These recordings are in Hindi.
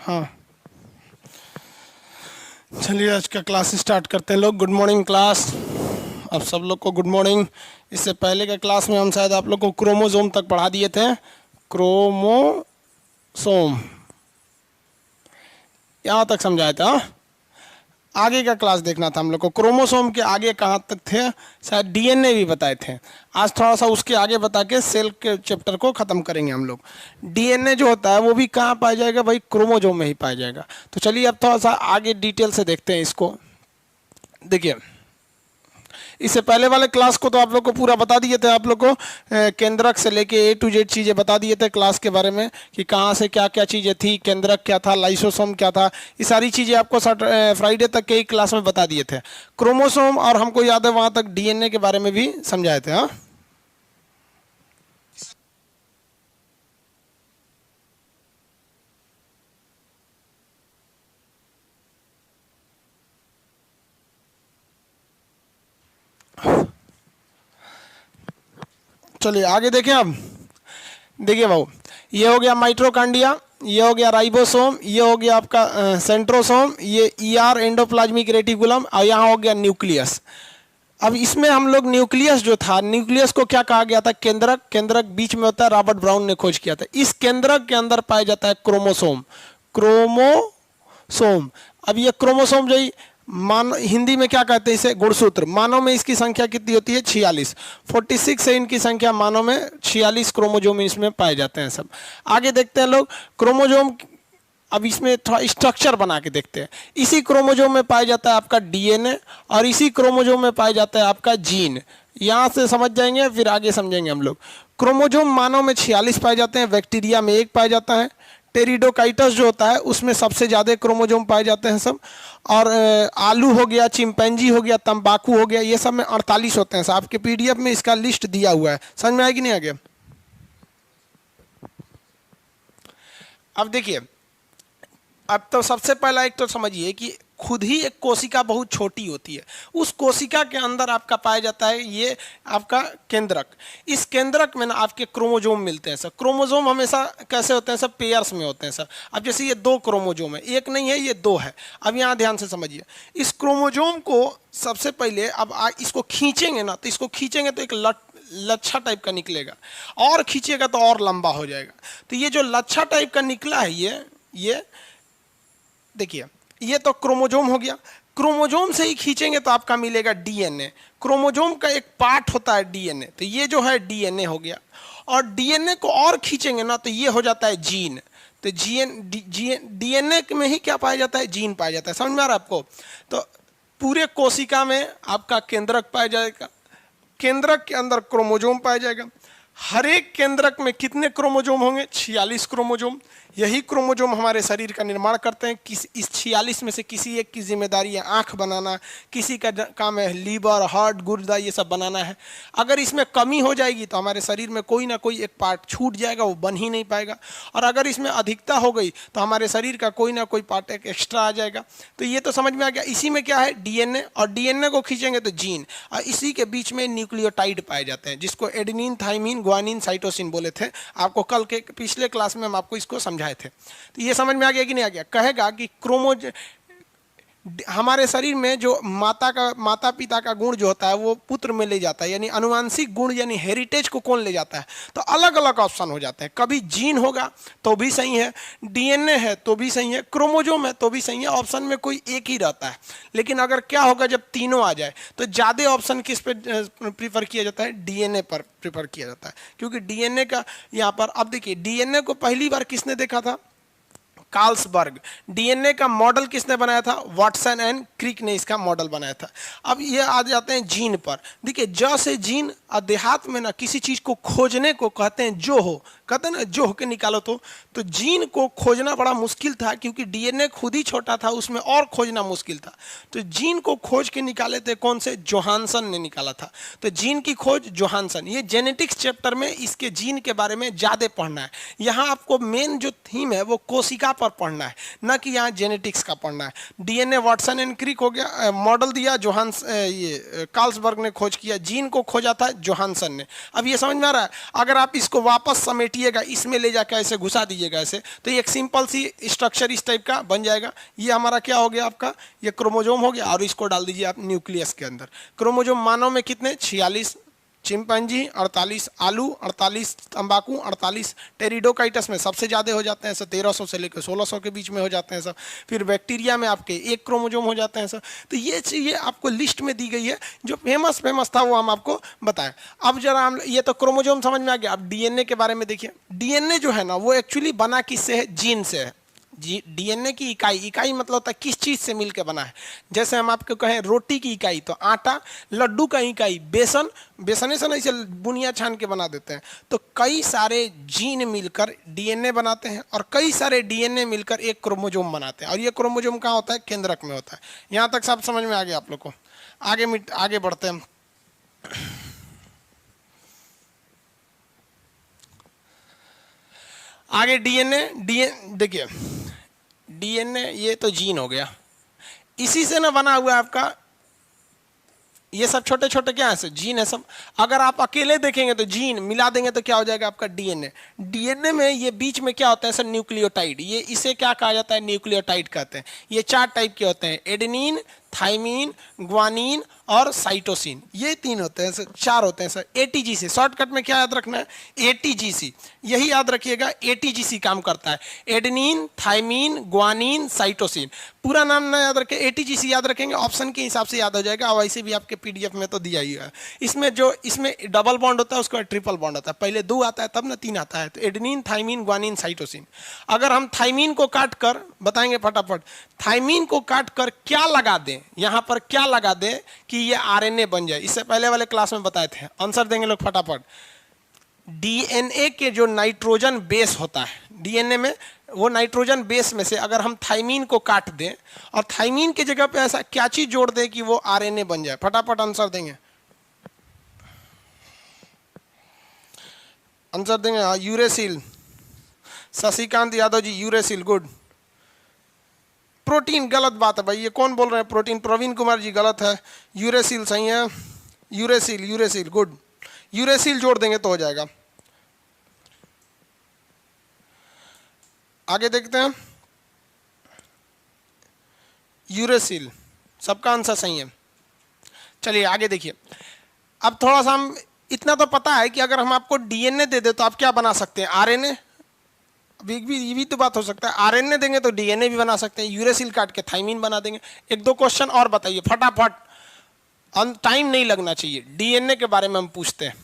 हाँ चलिए आज का क्लास स्टार्ट करते हैं लोग। गुड मॉर्निंग क्लास, अब सब लोग को गुड मॉर्निंग। इससे पहले के क्लास में हम शायद आप लोग को क्रोमोसोम तक पढ़ा दिए थे। क्रोमोसोम यहाँ तक समझाया था। आगे का क्लास देखना था हम लोग को। क्रोमोसोम के आगे कहाँ तक थे, शायद डीएनए भी बताए थे। आज थोड़ा सा उसके आगे बता के सेल के चैप्टर को ख़त्म करेंगे हम लोग। डीएनए जो होता है वो भी कहाँ पाया जाएगा भाई, क्रोमोसोम में ही पाया जाएगा। तो चलिए अब थोड़ा सा आगे डिटेल से देखते हैं इसको। देखिए इससे पहले वाले क्लास को तो आप लोग को पूरा बता दिए थे। आप लोग को केंद्रक से लेके ए टू जेड चीज़ें बता दिए थे क्लास के बारे में कि कहाँ से क्या क्या चीज़ें थी, केंद्रक क्या था, लाइसोसोम क्या था। ये सारी चीज़ें आपको फ्राइडे तक के ही क्लास में बता दिए थे। क्रोमोसोम और हमको याद है वहाँ तक डीएनए के बारे में भी समझाए थे। हाँ चलिए आगे देखें। अब देखिए भाऊ, ये हो गया माइटोकॉन्ड्रिया, ये हो गया राइबोसोम, ये हो गया आपका सेंट्रोसोम, ये ईआर एंडोप्लाज्मिक रेटिकुलम, और यहाँ हो गया न्यूक्लियस। अब इसमें हम लोग न्यूक्लियस जो था, न्यूक्लियस को क्या कहा गया था, केंद्रक। केंद्रक बीच में होता है, रॉबर्ट ब्राउन ने खोज किया था। इस केंद्रक के अंदर पाया जाता है क्रोमोसोम। क्रोमोसोम, अब ये क्रोमोसोम जो मान हिंदी में क्या कहते हैं इसे, गुणसूत्र। मानव में इसकी संख्या कितनी होती है, 46। 46 है इनकी संख्या मानव में, 46 क्रोमोसोम इसमें पाए जाते हैं सब। आगे देखते हैं लोग क्रोमोसोम। अब इसमें थोड़ा स्ट्रक्चर बना के देखते हैं। इसी क्रोमोसोम में पाया जाता है आपका डीएनए, और इसी क्रोमोसोम में पाया जाता है आपका जीन। यहाँ से समझ जाएंगे, फिर आगे समझेंगे हम लोग। क्रोमोसोम मानव में 46 पाए जाते हैं, बैक्टीरिया में 1 पाया जाता है। टेरिडोकाइटस जो होता है उसमें सबसे ज़्यादा क्रोमोसोम पाए जाते हैं सब। और आलू हो गया, चिंपैंजी हो गया, तंबाकू हो गया, ये सब में 48 होते हैं। आपके पीडीएफ में इसका लिस्ट दिया हुआ है। समझ में आया कि नहीं आ गया? अब देखिए, अब तो सबसे पहला एक तो समझिए कि खुद ही एक कोशिका बहुत छोटी होती है। उस कोशिका के अंदर आपका पाया जाता है ये आपका केंद्रक। इस केंद्रक में ना आपके क्रोमोसोम मिलते हैं सर। क्रोमोसोम हमेशा कैसे होते हैं सब, पेयर्स में होते हैं सर। अब जैसे ये 2 क्रोमोसोम है, एक नहीं है, ये 2 है। अब यहाँ ध्यान से समझिए, इस क्रोमोसोम को सबसे पहले अब इसको खींचेंगे ना, तो इसको खींचेंगे तो एक लच्छा टाइप का निकलेगा, और खींचेगा तो और लंबा हो जाएगा। तो ये जो लच्छा टाइप का निकला है ये देखिए, ये तो क्रोमोसोम हो गया। क्रोमोसोम से ही खींचेंगे तो आपका मिलेगा डीएनए। क्रोमोसोम का एक पार्ट होता है डीएनए, तो ये जो है डीएनए हो गया। और डीएनए को और खींचेंगे ना तो ये हो जाता है जीन। तो डीएनए में ही क्या पाया जाता है, जीन पाया जाता है। समझ में आ रहा है आपको? तो पूरे कोशिका में आपका केंद्रक पाया जाएगा, केंद्रक के अंदर क्रोमोसोम पाया जाएगा। हर एक केंद्रक में कितने क्रोमोसोम होंगे, 46 क्रोमोसोम। यही क्रोमोसोम हमारे शरीर का निर्माण करते हैं। इस 46 में से किसी एक की जिम्मेदारी है आँख बनाना, किसी का काम है लीवर, हार्ट, गुर्दा, ये सब बनाना है। अगर इसमें कमी हो जाएगी तो हमारे शरीर में कोई ना कोई एक पार्ट छूट जाएगा, वो बन ही नहीं पाएगा। और अगर इसमें अधिकता हो गई तो हमारे शरीर का कोई ना कोई पार्ट एक एक्स्ट्रा आ जाएगा। तो ये तो समझ में आ गया। इसी में क्या है, डीएनए, और डीएनए को खींचेंगे तो जीन, और इसी के बीच में न्यूक्लियोटाइड पाए जाते हैं, जिसको एडेनिन, थाइमिन, ग्वानिन, साइटोसिन बोले थे। आपको कल के पिछले क्लास में हम आपको इसको समझाए थे। तो ये समझ में आ गया कि नहीं आ गया? कहेगा कि हमारे शरीर में जो माता पिता का गुण जो होता है वो पुत्र में ले जाता है, यानी अनुवांशिक गुण यानी हेरिटेज को कौन ले जाता है? तो अलग अलग ऑप्शन हो जाते हैं। कभी जीन होगा तो भी सही है, डीएनए है तो भी सही है, क्रोमोसोम है तो भी सही है। ऑप्शन में कोई एक ही रहता है। लेकिन अगर क्या होगा, जब तीनों आ जाए तो ज़्यादा ऑप्शन किस पे प्रीफर किया जाता है, डीएनए पर प्रीफर किया जाता है। क्योंकि डीएनए का यहाँ पर, अब देखिए डीएनए को पहली बार किसने देखा था, कार्ल्सबर्ग। डीएनए का मॉडल किसने बनाया था, वाटसन एंड क्रिक ने इसका मॉडल बनाया था। अब ये आ जाते हैं जीन पर। देखिए ज से जीन, देहात में ना किसी चीज को खोजने को कहते हैं जो हो, कहते हैं ना जो के निकालो। तो जीन को खोजना बड़ा मुश्किल था, क्योंकि डीएनए खुद ही छोटा था, उसमें और खोजना मुश्किल था। तो जीन को खोज के निकाले थे कौन से, जोहानसन ने निकाला था। तो जीन की खोज जोहानसन। ये जेनेटिक्स चैप्टर में इसके जीन के बारे में ज़्यादा पढ़ना है। यहाँ आपको मेन जो थीम है वो कोशिका पर पढ़ना है, ना कि यहाँ जेनेटिक्स का पढ़ना है। डीएनए वाटसन एंड क्रिक हो गया, मॉडल दिया ये कार्ल्सबर्ग ने खोज किया। जीन को खोजा था जोहानसन ने। अब ये समझ में आ रहा है? अगर आप इसको वापस समेटिए पीटिएगा, इसमें ले जाकर ऐसे घुसा दीजिएगा ऐसे, तो ये एक सिंपल सी स्ट्रक्चर इस टाइप का बन जाएगा। ये हमारा क्या हो गया आपका, ये क्रोमोजोम हो गया, और इसको डाल दीजिए आप न्यूक्लियस के अंदर। क्रोमोजोम मानव में कितने, 46, चिंपैंजी 48, आलू 48, तंबाकू 48, टेरिडोकाइटस में सबसे ज़्यादा हो जाते हैं सर, 1300 से लेकर 1600 के बीच में हो जाते हैं सर। फिर बैक्टीरिया में आपके 1 क्रोमोजोम हो जाते हैं सर। तो ये चीज़ें आपको लिस्ट में दी गई है, जो फेमस था वो हम आपको बताएं। अब जरा हम, ये तो क्रोमोजोम समझ में आ गया। अब डीएनए के बारे में देखिए। डीएनए जो है ना वो एक्चुअली बना किससे है, जीन से है। जी, डीएनए की इकाई मतलब होता है किस चीज़ से मिलकर बना है। जैसे हम आपको कहें रोटी की इकाई तो आटा, लड्डू का इकाई बेसन, बेसने से नहीं से बुनिया छान के बना देते हैं। तो कई सारे जीन मिलकर डीएनए बनाते हैं, और कई सारे डीएनए मिलकर एक क्रोमोजोम बनाते हैं। और ये क्रोमोजोम कहाँ होता है, केंद्रक में होता है। यहाँ तक सब समझ में आ गया आप लोग को। आगे बढ़ते हैं। आगे डीएनए देखिए, डीएनए ये तो जीन हो गया, इसी से ना बना हुआ है आपका। ये सब छोटे छोटे क्या है सर, जीन है सब। अगर आप अकेले देखेंगे तो जीन, मिला देंगे तो क्या हो जाएगा आपका डीएनए। डीएनए में ये बीच में क्या होता है सर, न्यूक्लियोटाइड। ये इसे क्या कहा जाता है, न्यूक्लियोटाइड कहते हैं। ये 4 टाइप के होते हैं, एडेनिन, थाइमीन, ग्वानिन और साइटोसिन। ये 3 होते हैं सर, 4 होते हैं सर। एटीजीसी शॉर्टकट में क्या याद रखना है, एटीजीसी, यही याद रखिएगा। एटीजीसी काम करता है, एडेनिन, थाइमीन, ग्वानिन, साइटोसिन। पूरा नाम ना याद रखें, एटीजीसी याद रखेंगे, ऑप्शन के हिसाब से याद हो जाएगा। और वैसे भी आपके पीडीएफ में तो दिया ही है। इसमें डबल बॉन्ड होता है, उसके बाद ट्रिपल बॉन्ड होता है। पहले 2 आता है तब ना 3 आता है। तो एडेनिन, थाइमीन, ग्वानिन, साइटोसिन। अगर हम थाइमीन को काट कर बताएंगे फटाफट, थाइमीन को काट कर क्या लगा दें, यहां पर क्या लगा दें कि ये आरएनए बन जाए। इससे पहले वाले क्लास में बताए थे, आंसर देंगे लोग फटाफट। डीएनए के जो नाइट्रोजन बेस होता है, डीएनए में वो नाइट्रोजन बेस में से अगर हम थाइमीन को काट दें और थाइमीन की जगह पे ऐसा क्या चीज जोड़ दें कि वो आरएनए बन जाए, फटाफट आंसर देंगे। आंसर देंगे uracil. Shashikant Yadav ji, uracil, good. Protein गलत बात है भाई, ये कौन बोल रहे हैं प्रोटीन, प्रवीण कुमार जी गलत है। यूरेसिल सही है, यूरेसिल गुड। यूरेसिल जोड़ देंगे तो हो जाएगा। आगे देखते हैं, यूरेसिल, सबका आंसर सही है। चलिए आगे देखिए। अब थोड़ा सा हम इतना तो पता है कि अगर हम आपको डीएनए दे दे तो आप क्या बना सकते हैं, आरएनए। ये भी तो बात हो सकता है, आरएनए देंगे तो डीएनए भी बना सकते हैं, यूरेसिल काट के थाइमीन बना देंगे। 1-2 क्वेश्चन और बताइए फटाफट, टाइम नहीं लगना चाहिए। डीएनए के बारे में हम पूछते हैं,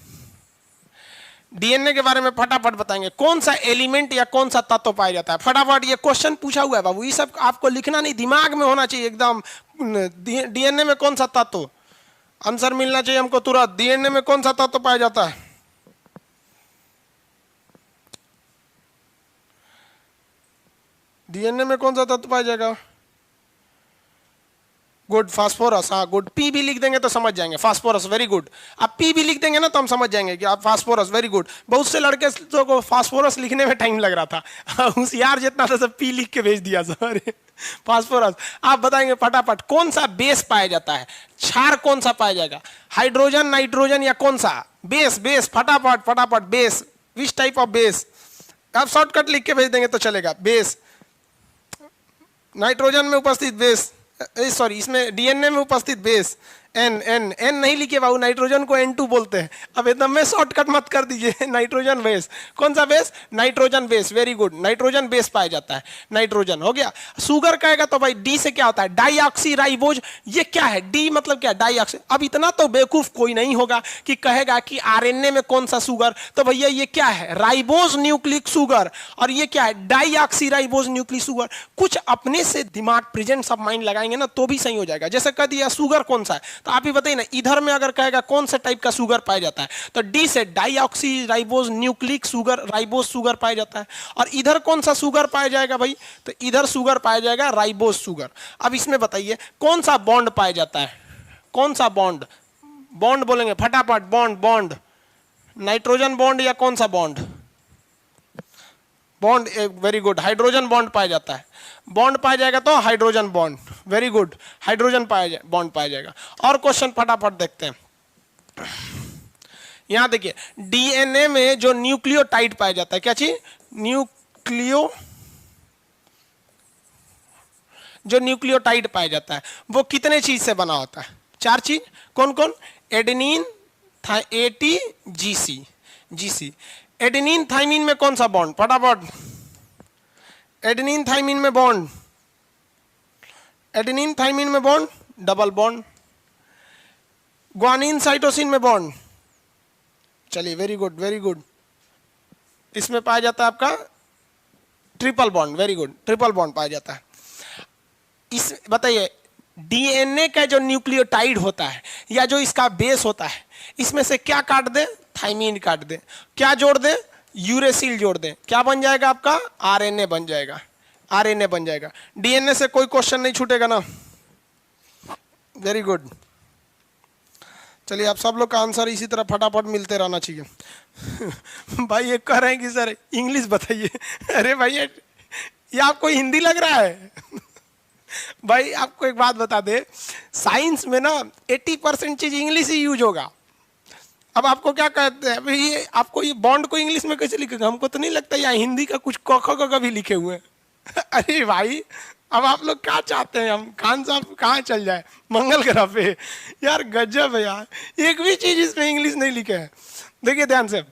डीएनए के बारे में फटाफट बताएंगे। कौन सा एलिमेंट या कौन सा तत्व पाया जाता है, फटाफट। ये क्वेश्चन पूछा हुआ है बाबू, ये सब आपको लिखना नहीं, दिमाग में होना चाहिए एकदम। डीएनए में कौन सा तत्व, आंसर मिलना चाहिए हमको तुरंत। डीएनए में कौन सा तत्व पाया जाता है, डीएनए में कौन सा तत्व पाया जाएगा, गुड, फास्फोरस। हाँ गुड, पी भी लिख देंगे तो समझ जाएंगे, फास्फोरस, वेरी गुड। आप पी भी लिख देंगे ना तो हम समझ जाएंगे कि आप फास्फोरस, वेरी गुड। बहुत से लड़के को फास्फोरस लिखने में टाइम लग रहा था, होशियार जितना था सब पी लिख के भेज दिया सर। फास्फोरस। आप बताएंगे फटाफट कौन सा बेस पाया जाता है, क्षार कौन सा पाया जाएगा, हाइड्रोजन, नाइट्रोजन या कौन सा बेस, फटाफट base, which type of base. आप शॉर्टकट लिख के भेज देंगे तो चलेगा। बेस, नाइट्रोजन में उपस्थित बेस, सॉरी इसमें डीएनए में उपस्थित बेस, एन नहीं लिखे बाबू, नाइट्रोजन को N2 बोलते हैं। अब एकदम में शॉर्टकट मत कर दीजिए। नाइट्रोजन बेस, कौन सा base, nitrogen base, very good. Nitrogen base पाया जाता है, नाइट्रोजन हो गया। शुगर कहेगा तो भाई डी से क्या होता है, डाईऑक्सी राइबोज। ये क्या है, डी मतलब क्या, डाईऑक्सी। अब इतना तो बेवकूफ कोई नहीं होगा कि कहेगा कि आरएनए में कौन सा शुगर, तो भैया ये क्या है, राइबोज न्यूक्लिक शुगर। और ये क्या है, डाईऑक्सी राइबोज न्यूक्लिक शुगर। कुछ अपने से दिमाग, प्रेजेंस ऑफ माइंड लगाएंगे ना तो भी सही हो जाएगा। जैसे कह दिया शुगर कौन सा है, तो आप ही बताइए ना, इधर में अगर कहेगा कौन सा टाइप का शुगर पाया जाता है, तो डी से deoxy ribose nucleic sugar, ribose sugar पाया जाता है। और इधर कौन सा शुगर पाया जाएगा भाई, तो इधर शुगर पाया जाएगा राइबोज शुगर। अब इसमें बताइए कौन सा बॉन्ड पाया जाता है, कौन सा बॉन्ड, बॉन्ड बोलेंगे फटाफट, बॉन्ड, नाइट्रोजन बॉन्ड या कौन सा bond, bond, very good, hydrogen bond पाया जाता है। बॉन्ड पाया जाएगा तो hydrogen bond, very good, hydrogen bond पाया जाएगा। और क्वेश्चन फटाफट देखते हैं। यहां देखिए डीएनए में जो न्यूक्लियोटाइड पाया जाता है, क्या चीज, जो न्यूक्लियोटाइड पाया जाता है वो कितने चीज से बना होता है, 4 चीज। कौन कौन, adenine, eighty, GC, GC. Adenine thymine में कौन सा बॉन्ड, फटाफट, एडेनिन थाइमिन में बॉन्ड, एडेनिन थाइमिन में bond double bond. Guanine cytosine में बॉन्ड, चलिए वेरी गुड वेरी गुड। इसमें पाया जाता है आपका triple bond, very good, triple bond पाया जाता है। इस बताइए डीएनए का जो न्यूक्लियोटाइड होता है या जो इसका बेस होता है, इसमें से क्या काट दे, थाइमीन काट दे, क्या जोड़ दे, यूरेसिल जोड़ दे, क्या बन जाएगा आपका, आरएनए बन जाएगा, आरएनए बन जाएगा। डीएनए से कोई क्वेश्चन नहीं छूटेगा ना, वेरी गुड। चलिए आप सब लोग का आंसर इसी तरह फटाफट मिलते रहना चाहिए। भाई ये कह रहे हैं कि सर इंग्लिश बताइए। अरे भाई ये आपको हिंदी लग रहा है? भाई आपको एक बात बता दे, साइंस में ना 80% चीज इंग्लिश ही यूज होगा। अब आपको क्या कहते हैं भाई, ये आपको ये बॉन्ड को इंग्लिश में कैसे लिखेगा, हमको तो नहीं लगता यहाँ हिंदी का कुछ क ख ग भी लिखे हुए हैं। अरे भाई अब आप लोग क्या चाहते हैं, हम खान साहब कहाँ चल जाए, मंगल ग्रह पे? यार गजब है यार, एक भी चीज इसमें इंग्लिश नहीं लिखे है। देखिए ध्यान से,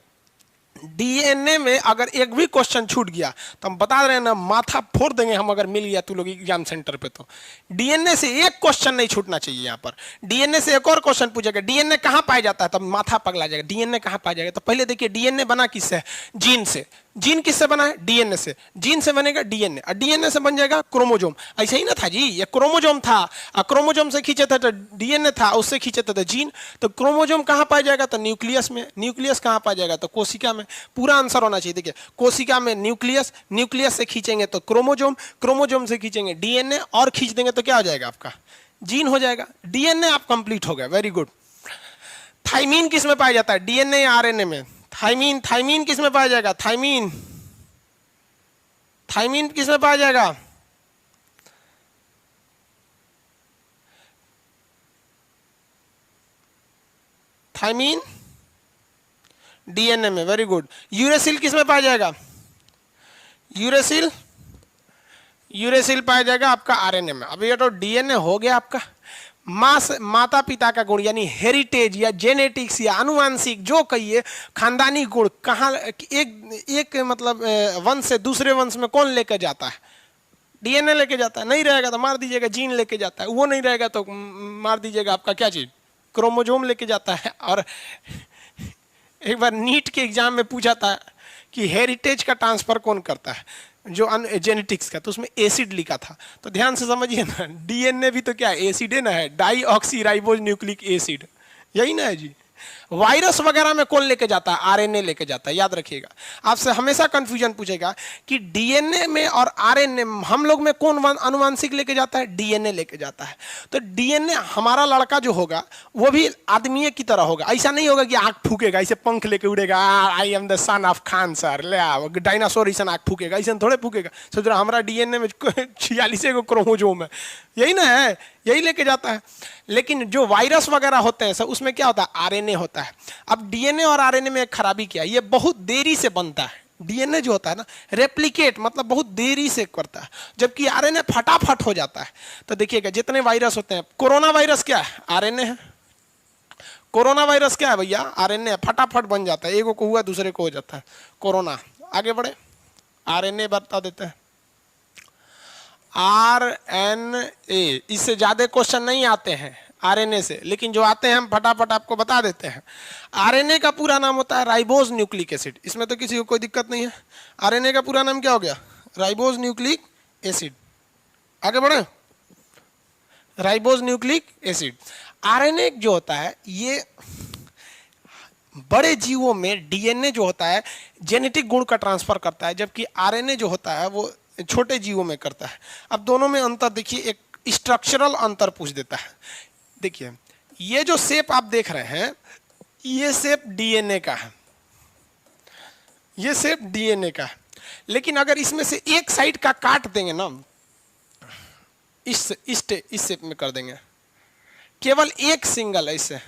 डीएनए में अगर एक भी क्वेश्चन छूट गया तो हम बता रहे हैं ना, माथा फोड़ देंगे हम अगर मिल गया तू लोग एग्जाम सेंटर पे। तो डीएनए से एक क्वेश्चन नहीं छूटना चाहिए। यहाँ पर डीएनए से एक और क्वेश्चन पूछेगा, डीएनए कहाँ पाया जाता है, तब माथा पगला जाएगा, डीएनए कहाँ पाया जाएगा। तो पहले देखिए डीएनए बना किससे, जीन से। जीन किससे बना है, डीएनए से। जीन से बनेगा डीएनए, और डीएनए से बन जाएगा क्रोमोजोम। ऐसे ही ना था जी, ये क्रोमोजोम था, और क्रोमोजोम से खींचे थे तो डीएनए था, उससे खींचे थे तो जीन। तो क्रोमोजोम कहाँ पाया जाएगा, तो न्यूक्लियस में। न्यूक्लियस कहाँ पाया जाएगा, तो कोशिका में। पूरा आंसर होना चाहिए। देखिए कोशिका में न्यूक्लियस, न्यूक्लियस से खींचेंगे तो क्रोमोजोम, क्रोमोजोम से खींचेंगे डीएनए, और खींच देंगे तो क्या हो जाएगा आपका, जीन हो जाएगा। डीएनए आप कंप्लीट हो गया, वेरी गुड। थाइमीन किस में पाया जाता है, डीएनए या आरएनए में? थाइमीन, थाइमीन किस में पाया जाएगा, थाइमीन, थाइमीन किस में पाया जाएगा, थाइमीन डीएनए में, वेरी गुड। यूरेसिल किस में पाया जाएगा, यूरेसिल, यूरेसिल पाया जाएगा आपका आरएनए में। अब ये तो डीएनए हो गया आपका। माता पिता का गुण यानी हेरिटेज या जेनेटिक्स या अनुवांशिक जो कहिए, खानदानी गुण कहाँ एक मतलब वंश से दूसरे वंश में कौन लेकर जाता है, डीएनए लेके जाता है। नहीं रहेगा तो मार दीजिएगा, जीन लेके जाता है। वो नहीं रहेगा तो मार दीजिएगा आपका क्या चीज, क्रोमोजोम लेके जाता है। और एक बार नीट के एग्जाम में पूछा था कि हेरिटेज का ट्रांसफर कौन करता है, जो जेनेटिक्स का, तो उसमें एसिड लिखा था। तो ध्यान से समझिए ना, डीएनए भी तो क्या है, एसिड है ना, है डाईऑक्सीराइबोज न्यूक्लिक एसिड, यही ना है जी। वायरस वगैरह में कौन लेके जाता है, आरएनए लेके जाता है, याद रखिएगा। आपसे हमेशा कंफ्यूजन पूछेगा कि डीएनए में और आरएनए हम लोग में कौन अनुवांशिक लेके जाता है, डीएनए लेके जाता है। तो डीएनए हमारा लड़का जो होगा वो भी आदमी की तरह होगा। ऐसा नहीं होगा कि आंख फूकेगा, ऐसे पंख लेके उड़ेगा, I am the son of Khan sir, ले आओ डायनासोर ऐसा आंख फूकेगा, ऐसा थोड़े फूकेगा। सोच रहा हमारा डीएनए में 46 क्रोमोजोम है, यही ना है, यही लेके जाता है। लेकिन जो वायरस वगैरह होते हैं सब, उसमें क्या होता है, आरएनए होता है। अब डीएनए और आरएनए में एक खराबी क्या है, ये बहुत देरी से बनता है। डीएनए जो होता है ना, रेप्लिकेट मतलब बहुत देरी से करता है, जबकि आरएनए फटाफट हो जाता है। तो देखिएगा जितने वायरस होते हैं, कोरोना वायरस क्या है, आरएनए है। कोरोना वायरस क्या है भैया, आरएनए है, फटाफट बन जाता है, एक को हुआ दूसरे को हो जाता है कोरोना। आगे बढ़े, आरएनए बता देते हैं, आरएनए। इससे ज्यादा क्वेश्चन नहीं आते हैं आरएनए से, लेकिन जो आते हैं हम फटाफट आपको बता देते हैं। आरएनए का पूरा नाम होता है राइबोज न्यूक्लिक एसिड, इसमें तो किसी को कोई दिक्कत नहीं है। आरएनए का पूरा नाम क्या हो गया, राइबोज न्यूक्लिक एसिड। आगे बढ़े, राइबोज न्यूक्लिक एसिड। आरएनए जो होता है ये बड़े जीवों में डीएनए जो होता है जेनेटिक गुण का ट्रांसफर करता है, जबकि आरएनए जो होता है वो छोटे जीवों में करता है। अब दोनों में अंतर देखिए, एक स्ट्रक्चरल अंतर पूछ देता है। देखिए ये जो शेप आप देख रहे हैं, ये शेप डीएनए का है, ये शेप डीएनए का है। लेकिन अगर इसमें से एक साइड का काट देंगे ना, इस शेप में कर देंगे, केवल एक सिंगल ऐसे,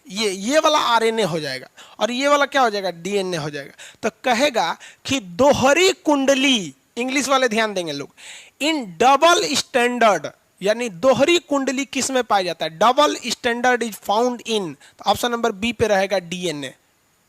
ये वाला आरएनए हो जाएगा और ये वाला क्या हो जाएगा, डीएनए हो जाएगा। तो कहेगा कि दोहरी कुंडली, इंग्लिश वाले ध्यान देंगे लोग, इन डबल स्टैंडर्ड, यानी दोहरी कुंडली किस में पाया जाता है, double standard is found in, तो ऑप्शन नंबर बी पे रहेगा डीएनए।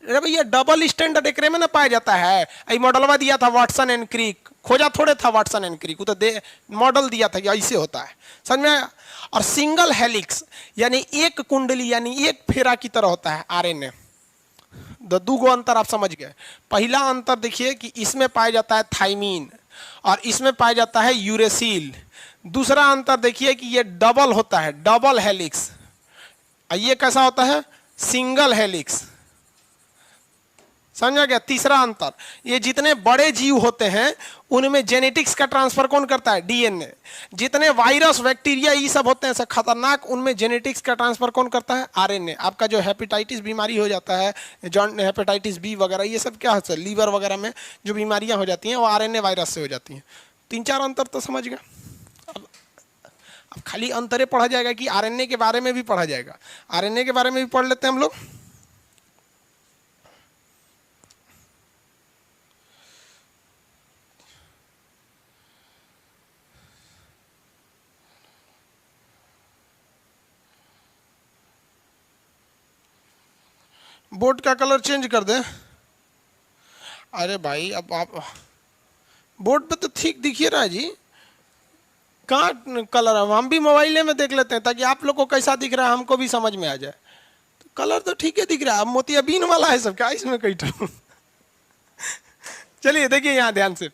अरे भैया डबल स्टैंडर्ड एकरे में ना पाया जाता है, ये मॉडलवा दिया था वाटसन एंड क्रिक, खोजा थोड़े था वाटसन एंड क्रिक, वो तो दे मॉडल दिया था कि ऐसे होता है, समझ में आया। और सिंगल हेलिक्स यानी एक कुंडली यानी एक फेरा की तरह होता है आरएनए। दो गो अंतर आप समझ गए। पहला अंतर देखिए कि इसमें पाया जाता है थाइमीन और इसमें पाया जाता है यूरेसिल। दूसरा अंतर देखिए कि ये डबल होता है, डबल हेलिक्स, ये कैसा होता है, सिंगल हेलिक्स, समझा गया। तीसरा अंतर, ये जितने बड़े जीव होते हैं उनमें जेनेटिक्स का ट्रांसफर कौन करता है, डीएनए। जितने वायरस बैक्टीरिया ये सब होते हैं ऐसे खतरनाक, उनमें जेनेटिक्स का ट्रांसफर कौन करता है, आरएनए। आपका जो हेपेटाइटिस बीमारी हो जाता है, जॉन हेपेटाइटिस बी वगैरह, ये सब क्या होता है, लीवर वगैरह में जो बीमारियां हो जाती हैं वो आरएनए वायरस से हो जाती हैं। 3-4 अंतर तो समझ गया। अब खाली अंतरे पढ़ा जाएगा कि आरएनए के बारे में भी पढ़ा जाएगा, आरएनए के बारे में भी पढ़ लेते हैं हम लोग। बोर्ड का कलर चेंज कर दें। अरे भाई अब आप बोर्ड पे तो ठीक दिख ही रहा है जी, कहाँ कलर है, हम भी मोबाइल में देख लेते हैं ताकि आप लोग को कैसा दिख रहा है हमको भी समझ में आ जाए। तो कलर तो ठीक है दिख रहा है, अब मोतियाबिंद वाला है सब क्या इसमें कई तो चलिए देखिए यहाँ ध्यान से,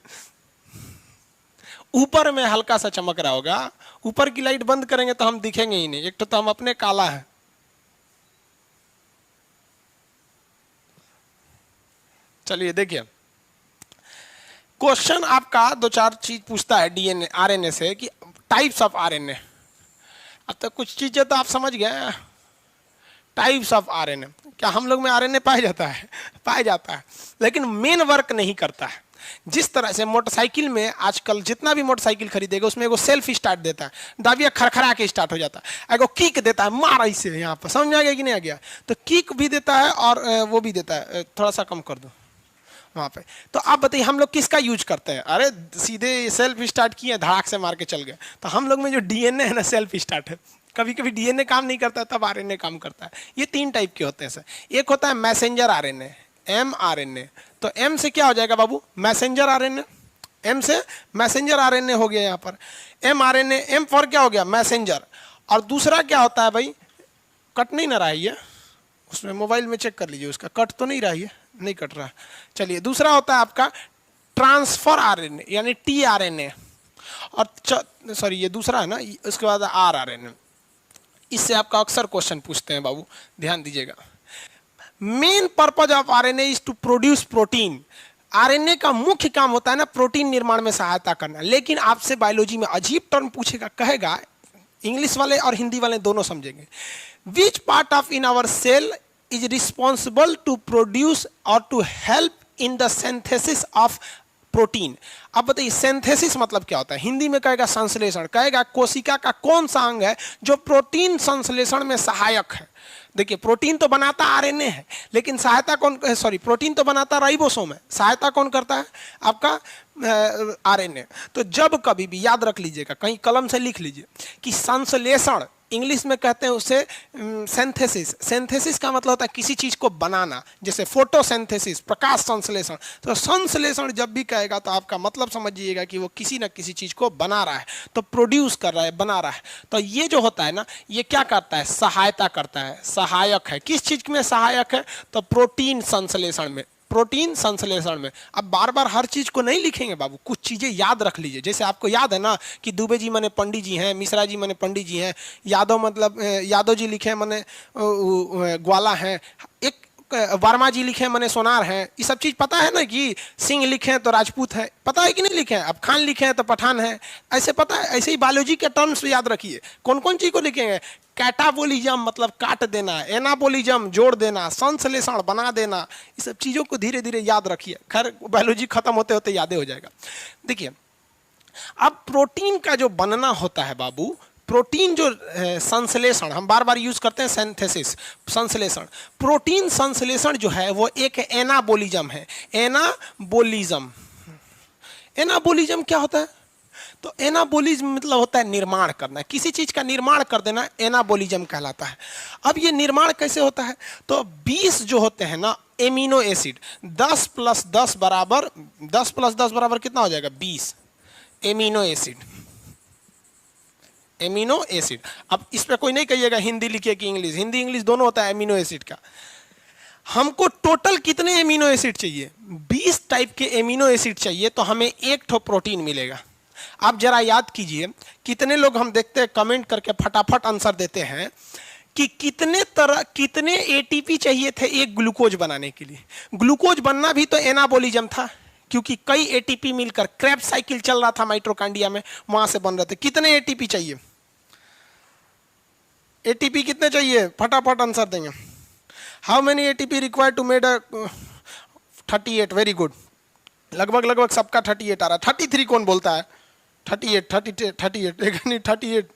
ऊपर में हल्का सा चमक रहा होगा, ऊपर की लाइट बंद करेंगे तो हम दिखेंगे ही नहीं, एक तो हम अपने काला है। चलिए देखिए क्वेश्चन आपका 2-4 चीज पूछता है डीएनए आरएनए से कि टाइप्स ऑफ आरएनए। अब तक कुछ चीजें तो आप समझ गए, टाइप्स ऑफ आरएनए, क्या हम लोग में आरएनए पाया जाता है, पाया जाता है, लेकिन मेन वर्क नहीं करता है। जिस तरह से मोटरसाइकिल में आजकल जितना भी मोटरसाइकिल खरीदेगा उसमें एगो सेल्फ स्टार्ट देता है, दाबिया खरखरा के स्टार्ट हो जाता है, एगो किक देता है मार ऐसे, यहाँ पर समझ आ गया कि नहीं आ गया, तो किक भी देता है और वो भी देता है, थोड़ा सा कम कर दो वहाँ पे। तो आप बताइए हम लोग किसका यूज करते हैं, अरे सीधे सेल्फ स्टार्ट किए धड़ाक से मार के चल गए। तो हम लोग में जो डीएनए है ना सेल्फ स्टार्ट है, कभी कभी डीएनए काम नहीं करता तब आरएनए काम करता है। ये 3 टाइप के होते हैं सर। एक होता है मैसेंजर आरएनए, एमआरएनए। तो एम से क्या हो जाएगा बाबू, मैसेंजर आरएनए, एम से मैसेंजर आरएनए हो गया यहाँ पर। एमआरएनए, एम फॉर क्या हो गया, मैसेंजर। और दूसरा क्या होता है भाई, कट नहीं ना रहा है ये, उसमें मोबाइल में चेक कर लीजिए, उसका कट तो नहीं रहा है, नहीं कट रहा। चलिए दूसरा होता है आपका ट्रांसफर आरएनए यानी टीआरएनए, और सॉरी ये दूसरा है ना, उसके बाद आरआरएनए। इससे आपका अक्सर क्वेश्चन पूछते हैं बाबू, ध्यान दीजिएगा। Main purpose of RNA is to produce protein. RNA का मुख्य काम होता है ना प्रोटीन निर्माण में सहायता करना। लेकिन आपसे बायोलॉजी में अजीब टर्म पूछेगा, कहेगा, इंग्लिश वाले और हिंदी वाले दोनों समझेंगे, which part of in our cell is responsible to produce or to help in the synthesis of protein। अब बताइए सिंथेसिस मतलब क्या होता है, हिंदी में कहेगा संश्लेषण, कहेगा कोशिका का कौन सा अंग है जो प्रोटीन संश्लेषण में सहायक है। देखिए प्रोटीन तो बनाता आरएनए है, लेकिन सहायता कौन, सॉरी प्रोटीन तो बनाता राइबोसोम है, सहायता कौन करता है आपका आरएनए। तो जब कभी भी याद रख लीजिएगा, कहीं कलम से लिख लीजिए कि संश्लेषण, इंग्लिश में कहते हैं उसे सिंथेसिस। सिंथेसिस का मतलब होता है किसी चीज को बनाना, जैसे फोटोसिंथेसिस प्रकाश संश्लेषण। तो संश्लेषण जब भी कहेगा तो आपका मतलब समझिएगा कि वो किसी न किसी चीज को बना रहा है, तो प्रोड्यूस कर रहा है, बना रहा है। तो ये जो होता है ना, ये क्या करता है, सहायता करता है, सहायक है। किस चीज में सहायक है, तो प्रोटीन संश्लेषण में, प्रोटीन संश्लेषण में। अब बार बार हर चीज को नहीं लिखेंगे बाबू, कुछ चीजें याद रख लीजिए। जैसे आपको याद है ना कि दुबे जी माने पंडित जी हैं, मिश्रा जी माने पंडित जी हैं, यादव मतलब यादव जी लिखे माने ग्वाला हैं, एक वर्मा जी लिखे माने सोनार हैं। ये सब चीज पता है ना कि सिंह लिखे हैं तो राजपूत है, पता है कि नहीं लिखे हैं। अब खान लिखे हैं तो पठान है, ऐसे पता है। ऐसे ही बायोलॉजी के टर्म्स याद रखिए, कौन कौन चीज को लिखेंगे। कैटाबोलिज्म मतलब काट देना, एनाबोलिज्म जोड़ देना, संश्लेषण बना देना, ये सब चीजों को धीरे धीरे याद रखिए। खैर बायोलॉजी खत्म होते होते याद हो जाएगा। देखिए अब प्रोटीन का जो बनना होता है बाबू, प्रोटीन जो संश्लेषण, हम बार बार यूज करते हैं सिंथेसिस, संश्लेषण, प्रोटीन संश्लेषण जो है वो एक एनाबोलिज्म है। एनाबोलिज्म, एनाबोलिज्म क्या होता है? तो एनाबोलिज्म मतलब होता है निर्माण करना, किसी चीज का निर्माण कर देना एनाबोलिज्म कहलाता है। अब ये निर्माण कैसे होता है? तो 20 जो होते हैं ना एमिनो एसिड, 10 + 10 बराबर, 10 + 10 बराबर कितना हो जाएगा? 20 एमिनो एसिड, एमिनो एसिड। अब इस पे कोई नहीं कहिएगा हिंदी लिखिए कि इंग्लिश, हिंदी इंग्लिश दोनों होता है एमिनो एसिड का। हमको टोटल कितने एमिनो एसिड चाहिए? 20 टाइप के एमिनो एसिड चाहिए, तो हमें एक ठो प्रोटीन मिलेगा। आप जरा याद कीजिए, कितने लोग हम देखते हैं कमेंट करके फटाफट आंसर देते हैं कि कितने एटीपी चाहिए थे एक ग्लूकोज बनाने के लिए। ग्लूकोज बनना भी तो एनाबोलिज्म था, क्योंकि कई एटीपी मिलकर क्रेब्स साइकिल चल रहा था माइटोकॉन्ड्रिया में, वहां से बन रहे थे। कितने एटीपी चाहिए? एटीपी कितने चाहिए? फटाफट आंसर देंगे। How many ATP required to made 38? Very good, लगभग सबका 38 आ रहा है। 33 कौन बोलता है? 38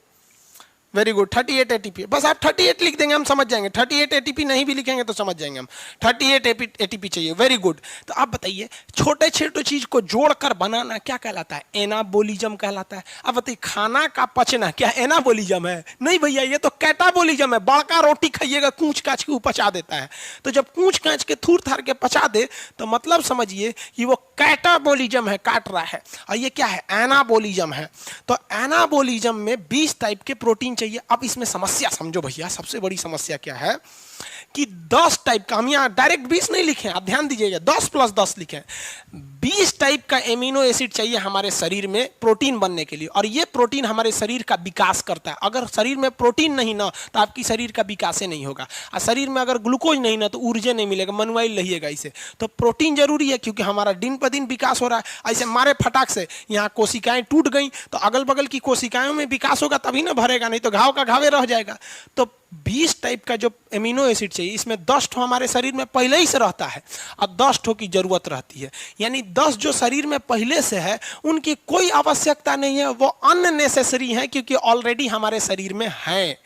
वेरी गुड, 38 एटीपी। बस आप 38 लिख देंगे, हम समझ जाएंगे। 38 एटीपी नहीं भी लिखेंगे तो समझ जाएंगे हम। 38 एटीपी चाहिए, वेरी गुड। तो आप बताइए, छोटे छोटे चीज को जोड़कर बनाना क्या कहलाता है? एनाबोलिज्म कहलाता है। अब बताइए, खाना का पचना क्या एनाबोलिज्म है? नहीं भैया, ये तो कैटाबोलिज्म है। बड़का रोटी खाइएगा, कूच काच के पचा देता है। तो जब कूच काच के थूर थार के पचा दे तो मतलब समझिए कि वो कैटाबोलिज्म है, काट रहा है। और ये क्या है? एनाबोलिज्म है। तो एनाबोलिज्म में 20 टाइप के प्रोटीन चाहिए। अब इसमें समस्या समझो भैया, सबसे बड़ी समस्या क्या है कि 10 टाइप का, हम यहां डायरेक्ट 20 नहीं लिखे, आप ध्यान दीजिएगा, 10 + 10 लिखे। 20 टाइप का एमिनो एसिड चाहिए हमारे शरीर में प्रोटीन बनने के लिए, और ये प्रोटीन हमारे शरीर का विकास करता है। अगर शरीर में प्रोटीन नहीं ना तो आपकी शरीर का विकास नहीं होगा, और शरीर में अगर ग्लूकोज नहीं ना तो ऊर्जा नहीं मिलेगा, मनुआइल रहिएगा इसे। तो प्रोटीन जरूरी है, क्योंकि हमारा दिन पर दिन विकास हो रहा है। ऐसे मारे फटाक से यहाँ कोशिकाएं टूट गई तो अगल बगल की कोशिकाओं में विकास होगा, तभी ना भरेगा, नहीं तो घाव का घावे रह जाएगा। तो 20 टाइप का जो एमिनो एसिड चाहिए, इसमें 10 ठो हमारे शरीर में पहले ही से रहता है और 10 ठो की जरूरत रहती है। यानी 10 जो शरीर में पहले से है उनकी कोई आवश्यकता नहीं है, वो अननेसेसरी है, क्योंकि ऑलरेडी हमारे शरीर में है।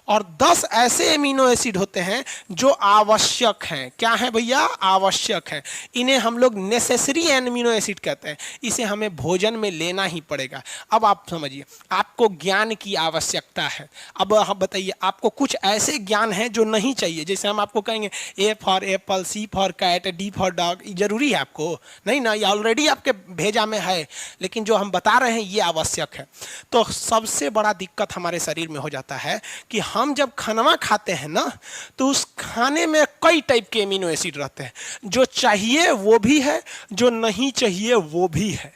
और 10 ऐसे एमिनो एसिड होते हैं जो आवश्यक हैं। क्या है भैया? आवश्यक है। इन्हें हम लोग नेसेसरी एमिनो एसिड कहते हैं। इसे हमें भोजन में लेना ही पड़ेगा। अब आप समझिए, आपको ज्ञान की आवश्यकता है। अब आप बताइए, आपको कुछ ऐसे ज्ञान है जो नहीं चाहिए। जैसे हम आपको कहेंगे A for apple, C for cat, D for dog, जरूरी है आपको? नहीं ना, ये ऑलरेडी आपके भेजा में है। लेकिन जो हम बता रहे हैं ये आवश्यक है। तो सबसे बड़ा दिक्कत हमारे शरीर में हो जाता है कि हम जब खाना खाते हैं ना, तो उस खाने में कई टाइप के एमिनो एसिड रहते हैं। जो चाहिए वो भी है, जो नहीं चाहिए वो भी है।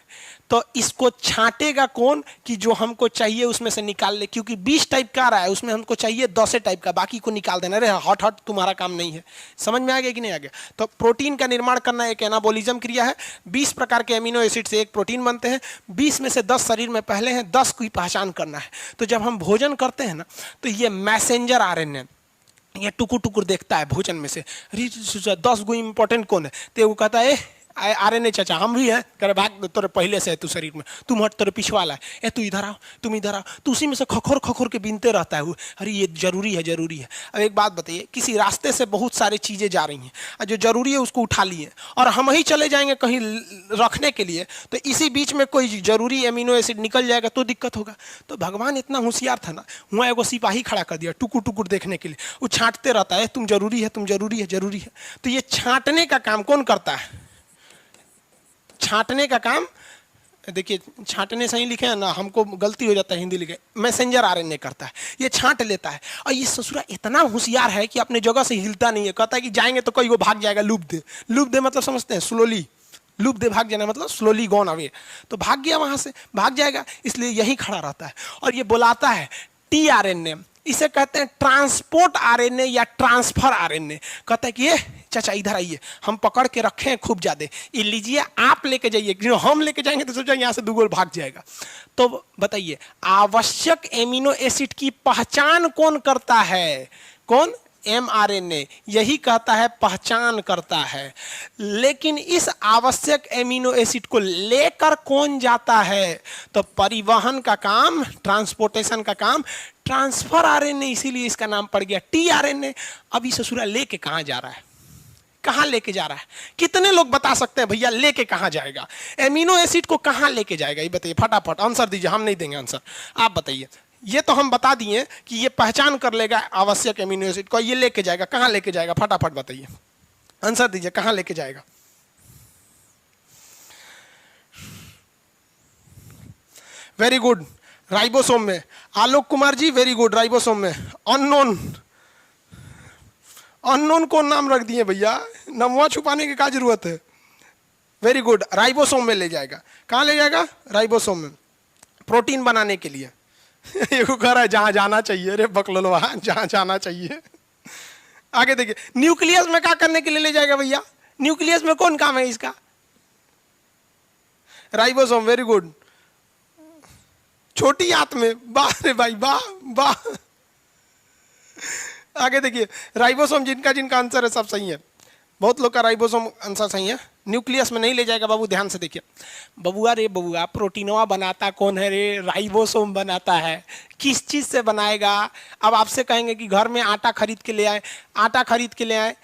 तो इसको छांटेगा कौन कि जो हमको चाहिए उसमें से निकाल ले? क्योंकि 20 टाइप का आ रहा है, उसमें हमको चाहिए 10 टाइप का, बाकी को निकाल देना। अरे हट हट, तुम्हारा काम नहीं है। समझ में आ गया कि नहीं आ गया? तो प्रोटीन का निर्माण करना एक एनाबोलिज्म क्रिया है। 20 प्रकार के एमिनो एसिड से एक प्रोटीन बनते हैं। 20 में से 10 शरीर में पहले हैं, 10 की पहचान करना है। तो जब हम भोजन करते हैं ना, तो ये मैसेंजर RNA ये टुकुर टुकुर देखता है भोजन में से। अरे 10 गो इंपॉर्टेंट कौन है? तो वो कहता है RNA चाचा हम भी है, करे भाग, तेरे पहले से है तू शरीर में, तुम हट, तेरे पिछवाला है, ए तू इधर आओ, तुम इधर आओ। तो उसी में से खखोर खखोर के बीनते रहता है वो। अरे ये जरूरी है, जरूरी है। अब एक बात बताइए, किसी रास्ते से बहुत सारी चीजें जा रही हैं और जो जरूरी है उसको उठा लिए, और हम ही चले जाएंगे कहीं रखने के लिए, तो इसी बीच में कोई जरूरी एमिनो एसिड निकल जाएगा तो दिक्कत होगा। तो भगवान इतना होशियार था ना, वहाँ एगो सिपाही खड़ा कर दिया टुकुर टुकुर देखने के लिए। वो छांटते रहता है, तुम जरूरी है, तुम जरूरी है, जरूरी है। तो ये छांटने का काम कौन करता है? छांटने का काम, देखिए छांटने सही लिखे हैं ना, हमको गलती हो जाता है हिंदी लिखे, मैसेंजर RNA करता है। ये छांट लेता है, और ये ससुरा इतना होशियार है कि अपने जगह से हिलता नहीं है। कहता है कि जाएंगे तो कोई वो भाग जाएगा, लूप दे। लूप दे मतलब समझते हैं? स्लोली। लूप दे भाग जाना मतलब स्लोली गॉन अवे। तो भाग गया, वहां से भाग जाएगा, इसलिए यही खड़ा रहता है। और ये बुलाता है tRNA, इसे कहते हैं ट्रांसपोर्ट RNA या ट्रांसफर RNA। कहता है कि ये चाचा इधर आइए, हम पकड़ के रखे हैं खूब ज्यादा, ये लीजिए, आप लेके जाइए। हम लेके जाएंगे तो सोचा यहाँ से दूगोल भाग जाएगा। तो बताइए, आवश्यक एमिनो एसिड की पहचान कौन करता है? कौन? mRNA यही कहता है, पहचान करता है। लेकिन इस आवश्यक एमिनो एसिड को लेकर कौन जाता है? तो परिवहन का काम, ट्रांसपोर्टेशन का काम ट्रांसफर आरएनए, इसीलिए इसका नाम पड़ गया टीआरएनए। अब ये ससुरा लेके कहां जा रहा है? कहां लेके जा रहा है? कितने लोग बता सकते हैं भैया लेके कहां जाएगा? एमिनो एसिड को कहां लेके जाएगा? ये बताइए, फटाफट आंसर दीजिए, हम नहीं देंगे आंसर, आप बताइए। ये तो हम बता दिए कि ये पहचान कर लेगा आवश्यक एमिनो एसिड को, ये लेके जाएगा, कहां लेके जाएगा? फटाफट बताइए, आंसर दीजिए, कहां लेके जाएगा? वेरी गुड, राइबोसोम में। Alok Kumar ji very good, ribosome में। अननोन, अननोन कौन नाम रख दिए भैया? नमवा छुपाने की क्या जरूरत है? वेरी गुड, राइबोसोम में ले जाएगा। कहां ले जाएगा? राइबोसोम में, प्रोटीन बनाने के लिए। ये कह रहा है जहां जाना चाहिए, रे बकलोलवा, जहां जाना चाहिए। आगे देखिए, न्यूक्लियस में क्या करने के लिए ले जाएगा भैया? न्यूक्लियस में कौन काम है इसका? Ribosome, very good. छोटी आंत में, वाह रे भाई, वाह वाह। आगे देखिए, राइबोसोम जिनका जिनका आंसर है सब सही है, बहुत लोग का राइबोसोम आंसर सही है। न्यूक्लियस में नहीं ले जाएगा बाबू, ध्यान से देखिए। बबुआ रे बबुआ, प्रोटीनवा बनाता कौन है रे? राइबोसोम बनाता है। किस चीज से बनाएगा? अब आपसे कहेंगे कि घर में आटा खरीद के ले आए, आटा खरीद के ले आए,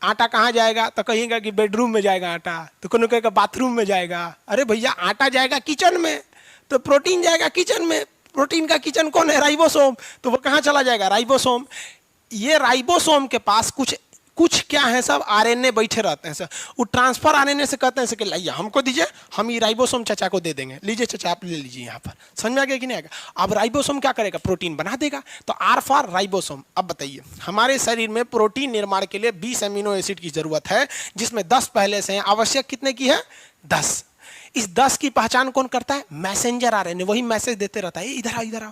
आटा कहाँ जाएगा? तो कहेगा कि बेडरूम में जाएगा आटा, तो कौन कहेगा बाथरूम में जाएगा। अरे भैया, आटा जाएगा किचन में, तो प्रोटीन जाएगा किचन में। प्रोटीन का किचन कौन है? राइबोसोम। तो वो कहाँ चला जाएगा? राइबोसोम। ये राइबोसोम के पास कुछ कुछ क्या है, सब आरएनए बैठे रहते हैं सर। वो ट्रांसफर आरएनए से कहते हैं कि लाइए हमको दीजिए, हम ये राइबोसोम चाचा को दे देंगे, लीजिए चाचा आप ले लीजिए यहाँ पर। समझ में आ गया कि नहीं आएगा? अब राइबोसोम क्या करेगा? प्रोटीन बना देगा। तो आर फॉर राइबोसोम। अब बताइए, हमारे शरीर में प्रोटीन निर्माण के लिए 20 एमिनो एसिड की जरूरत है, जिसमें 10 पहले से हैं। आवश्यक कितने की है? 10। इस 10 की पहचान कौन करता है? मैसेंजर आरएनए, वही मैसेज देते रहता है, इधर आओ इधर आओ।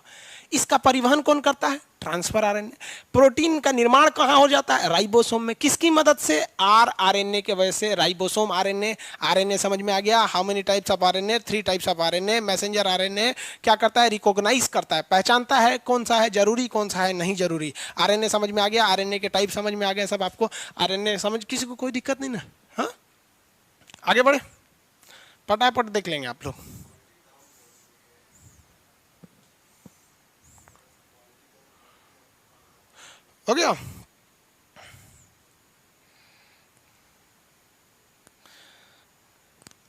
इसका परिवहन कौन करता है? Transfer RNA. प्रोटीन का निर्माण कहां हो जाता है? राइबोसोम में। किसकी मदद से? आरएनए के वजह से, राइबोसोम आरएनए। आरएनए समझ में आ गया? How many types of RNA? 3 types of RNA. Messenger RNA क्या करता है? रिकॉग्नाइज करता है, पहचानता है कौन सा है जरूरी, कौन सा है नहीं जरूरी। आरएनए समझ में आ गया? आरएनए के टाइप समझ में आ गया सब आपको? आरएनए समझ, किसी को कोई दिक्कत नहीं ना? हाँ, आगे बढ़े, फटाफट देख लेंगे आप लोग। हो गया?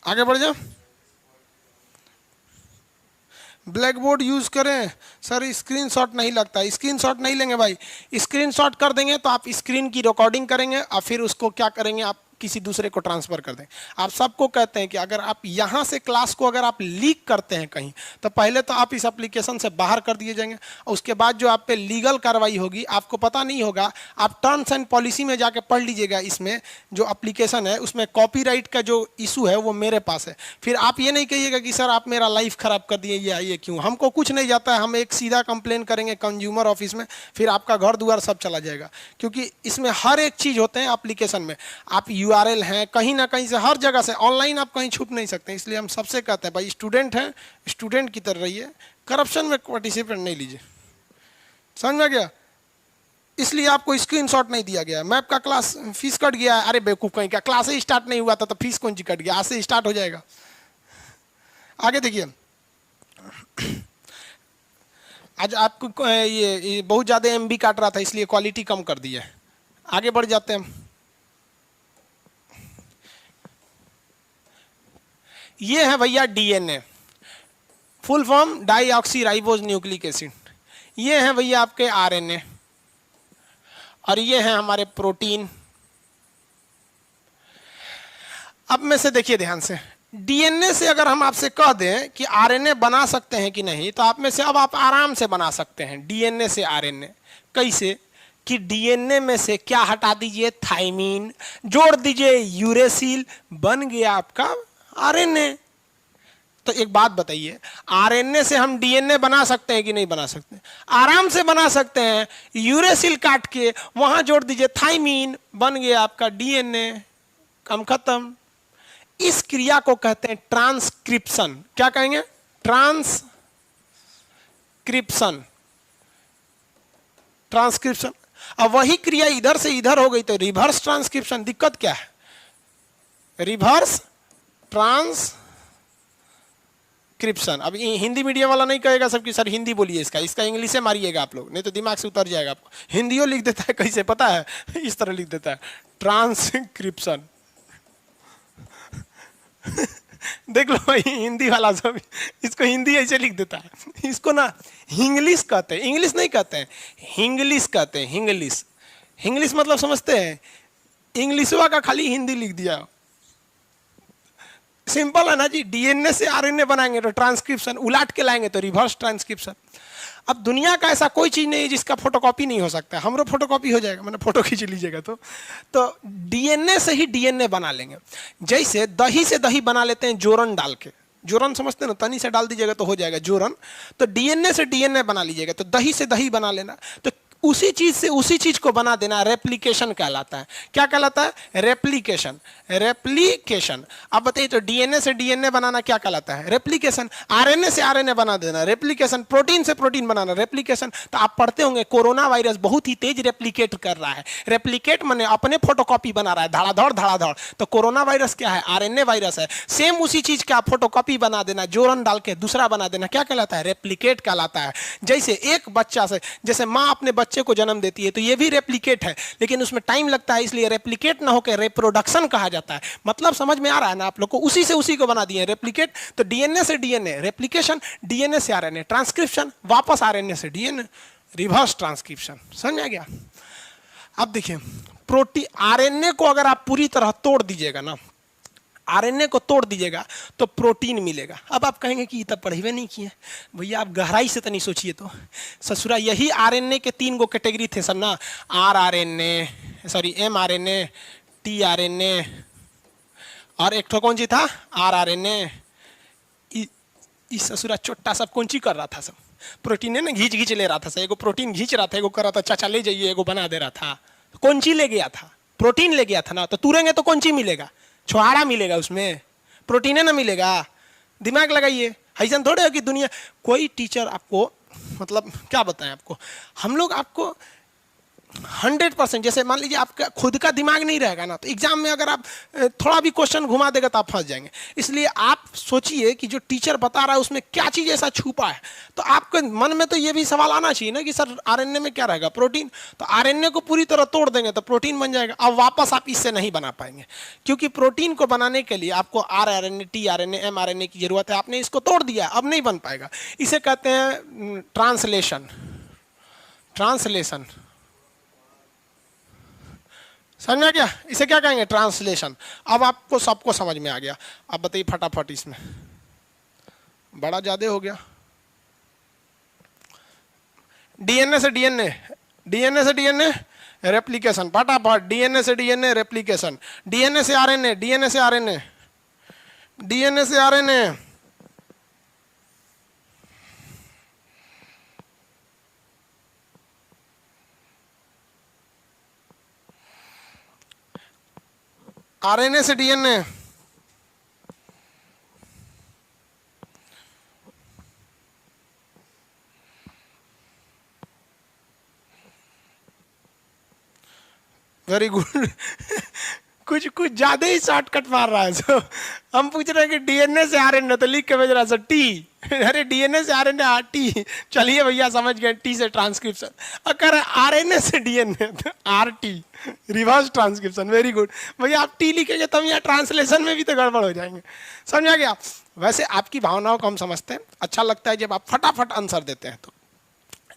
आगे बढ़ जाओ। ब्लैक बोर्ड यूज करें सर, स्क्रीनशॉट नहीं लगता। स्क्रीनशॉट नहीं लेंगे भाई, स्क्रीनशॉट कर देंगे तो आप स्क्रीन की रिकॉर्डिंग करेंगे और फिर उसको क्या करेंगे, आप किसी दूसरे को ट्रांसफर कर दें। आप सबको कहते हैं कि अगर आप यहाँ से क्लास को अगर आप लीक करते हैं कहीं, तो पहले तो आप इस एप्लीकेशन से बाहर कर दिए जाएंगे, और उसके बाद जो आप पे लीगल कार्रवाई होगी, आपको पता नहीं होगा। आप टर्म्स एंड पॉलिसी में जाके पढ़ लीजिएगा, इसमें जो एप्लीकेशन है उसमें कॉपीराइट का जो इशू है वो मेरे पास है। फिर आप ये नहीं कहिएगा कि सर आप मेरा लाइफ खराब कर दिए, ये आइए क्यों। हमको कुछ नहीं जाता है, हम एक सीधा कंप्लेन करेंगे कंज्यूमर ऑफिस में, फिर आपका घर द्वार सब चला जाएगा। क्योंकि इसमें हर एक चीज़ होते हैं एप्लीकेशन में। आप यूआरएल हैं, कहीं ना कहीं से, हर जगह से ऑनलाइन आप कहीं छुप नहीं सकते। इसलिए हम सबसे कहते हैं भाई स्टूडेंट हैं, स्टूडेंट की तरह रहिए, करप्शन में पार्टिसिपेट नहीं लीजिए। समझ में गया? इसलिए आपको स्क्रीनशॉट नहीं दिया गया। मैप का क्लास फीस कट गया है, अरे बेवकूफ कहीं का, क्लास ही स्टार्ट नहीं हुआ था तो फीस कौन सी कट गया? आज से स्टार्ट हो जाएगा। आगे देखिए, आज आपको ये बहुत ज्यादा एमबी काट रहा था, इसलिए क्वालिटी कम कर दी है। आगे बढ़ जाते हैं। ये है भैया DNA, full form deoxy ribose nucleic acid. ये है भैया आपके आरएनए, और ये है हमारे प्रोटीन। अब में से देखिए ध्यान से, डीएनए से अगर हम आपसे कह दें कि आरएनए बना सकते हैं कि नहीं, तो आप में से अब आप आराम से बना सकते हैं डीएनए से आरएनए। कैसे? कि डीएनए में से क्या हटा दीजिए? थाइमीन, जोड़ दीजिए यूरेसिल, बन गया आपका आरएनए। तो एक बात बताइए, आरएनए से हम डीएनए बना सकते हैं कि नहीं बना सकते? आराम से बना सकते हैं। यूरेसिल काट के वहां जोड़ दीजिए थाइमीन, बन गया आपका डीएनए, काम खत्म। इस क्रिया को कहते हैं ट्रांसक्रिप्शन। क्या कहेंगे? ट्रांसक्रिप्शन। ट्रांसक्रिप्शन अब वही क्रिया इधर से इधर हो गई तो रिवर्स ट्रांसक्रिप्शन। दिक्कत क्या है? Reverse transcription. अब हिंदी मीडियम वाला नहीं कहेगा सबकी सर हिंदी बोलिए, इसका इंग्लिश से मारिएगा आप लोग, नहीं तो दिमाग से उतर जाएगा आपको। हिंदियों लिख देता है कैसे पता है? इस तरह लिख देता है ट्रांसक्रिप्शन। देख लो भाई हिंदी वाला सब इसको हिंदी ऐसे लिख देता है। इसको ना हिंग्लिश कहते हैं, इंग्लिश नहीं कहते हैं, हिंग्लिश कहते हैं। हिंग्लिश, हिंग्लिश मतलब समझते हैं? इंग्लिशवा का खाली हिंदी लिख दिया। सिंपल है ना जी, डीएनए से आरएनए बनाएंगे तो ट्रांसक्रिप्शन, उलाट के लाएंगे तो रिवर्स ट्रांसक्रिप्शन। अब दुनिया का ऐसा कोई चीज नहीं है जिसका फोटोकॉपी नहीं हो सकता। हमरो फोटोकॉपी हो जाएगा, मैंने फोटो खींच लीजिएगा तो डीएनए से ही डीएनए बना लेंगे। जैसे दही से दही बना लेते हैं जोरन डाल के, जोरन समझते हैं ना, तनी से डाल दीजिएगा तो हो जाएगा जोरन। तो डीएनए से डीएनए बना लीजिएगा, तो दही से दही बना लेना, तो उसी चीज से उसी चीज को बना देना रेप्लिकेशन कहलाता है। क्या कहलाता है? रेप्लिकेशन। रेप्लिकेशन। अब बताइए तो डीएनए से डीएनए बनाना क्या कहलाता है? रेप्लिकेशन। आरएनए से आरएनए बना देना रेप्लिकेशन। प्रोटीन से प्रोटीन बनाना रेप्लिकेशन। तो आप पढ़ते होंगे कोरोना वायरस बहुत ही तेज रेप्लिकेट कर रहा है। रेप्लिकेट माने अपने फोटोकॉपी बना रहा है, धड़ाधड़ धड़ाधड़। तो कोरोना वायरस क्या है? आरएनए वायरस है। सेम उसी चीज का फोटोकॉपी बना देना, जोरन डाल के दूसरा बना देना, क्या कहलाता है? रेप्लिकेट कहलाता है। जैसे एक बच्चा से, जैसे माँ अपने बच्चे को जन्म देती है तो ये भी रेप्लिकेट है, लेकिन उसमें टाइम लगता है, इसलिए रेप्लिकेट ना होकर रिप्रोडक्शन कहा जाता है। मतलब समझ में आ रहा है ना आप लोग को? उसी से उसी को बना दिए रेप्लिकेट। तो डीएनए से डीएनए रेप्लिकेशन, डीएनए से आरएनए ट्रांसक्रिप्शन, वापस आरएनए से डीएनए रिवर्स ट्रांसक्रिप्शन। समझ आ गया? अब देखिए प्रोटीन, आरएनए को अगर आप पूरी तरह तोड़ दीजिएगा ना, आरएनए को तोड़ दीजिएगा तो प्रोटीन मिलेगा। अब आप कहेंगे कि तब पढ़े नहीं किए भैया, आप गहराई से तो नहीं सोचिए तो। ससुरा यही आरएनए के 3 गो कैटेगरी थे सब ना, आरआरएनए, सॉरी एमआरएनए, टीआरएनए, और एक तो कौन सी था? आरआरएनए। इस ससुरा छोटा सब कौन सी कर रहा था? सब प्रोटीन ना घींच घींच ले रहा था। एगो प्रोटीन घींच रहा था, एगो कर रहा था चाचा ले जाइए, एगो बना दे रहा था। कौन सी ले गया था? प्रोटीन ले गया था ना। तो तुरेंगे तो कौन सी मिलेगा? छुहाड़ा मिलेगा, उसमें प्रोटीन ना मिलेगा। दिमाग लगाइए। ऐसा थोड़े हो कि दुनिया कोई टीचर आपको, मतलब क्या बताएं आपको, हम लोग आपको 100%, जैसे मान लीजिए आपका खुद का दिमाग नहीं रहेगा ना, तो एग्जाम में अगर आप थोड़ा भी क्वेश्चन घुमा देगा तो आप फंस जाएंगे। इसलिए आप सोचिए कि जो टीचर बता रहा है उसमें क्या चीज ऐसा छुपा है। तो आपके मन में तो ये भी सवाल आना चाहिए ना कि सर आरएनए में क्या रहेगा? प्रोटीन। तो आरएनए को पूरी तरह तोड़ देंगे तो प्रोटीन बन जाएगा। अब वापस आप इससे नहीं बना पाएंगे, क्योंकि प्रोटीन को बनाने के लिए आपको आरआरएनए, टीआरएनए, एमआरएनए की जरूरत है। आपने इसको तोड़ दिया, अब नहीं बन पाएगा। इसे कहते हैं ट्रांसलेशन। ट्रांसलेशन समझ में आ गया? इसे क्या कहेंगे? ट्रांसलेशन। अब आपको सबको समझ में आ गया। अब बताइए फटाफट, इसमें बड़ा ज्यादा हो गया। डीएनए से डीएनए, डीएनए से डीएनए रेप्लिकेशन, फटाफट। डीएनए से डीएनए रेप्लिकेशन, डीएनए से आरएनए, डीएनए से आरएनए, डीएनए से आरएनए, आरएनए से डीएनए, वेरी गुड। कुछ कुछ ज्यादा ही शॉर्टकट मार रहा है। सो हम पूछ रहे हैं कि डीएनए से आरएनए, तो लिख के भेज रहा है सर टी। अरे डीएनए से आरएनए, टी। चलिए भैया समझ गए, टी से ट्रांसक्रिप्शन। अगर आरएनए से डीएनए तो RT, reverse transcription. Very good भैया, आप टी लिखेंगे तब यहाँ ट्रांसलेशन में भी तो गड़बड़ हो जाएंगे। समझ आ गया? वैसे आपकी भावनाओं को हम समझते हैं, अच्छा लगता है जब आप फटाफट आंसर देते हैं, तो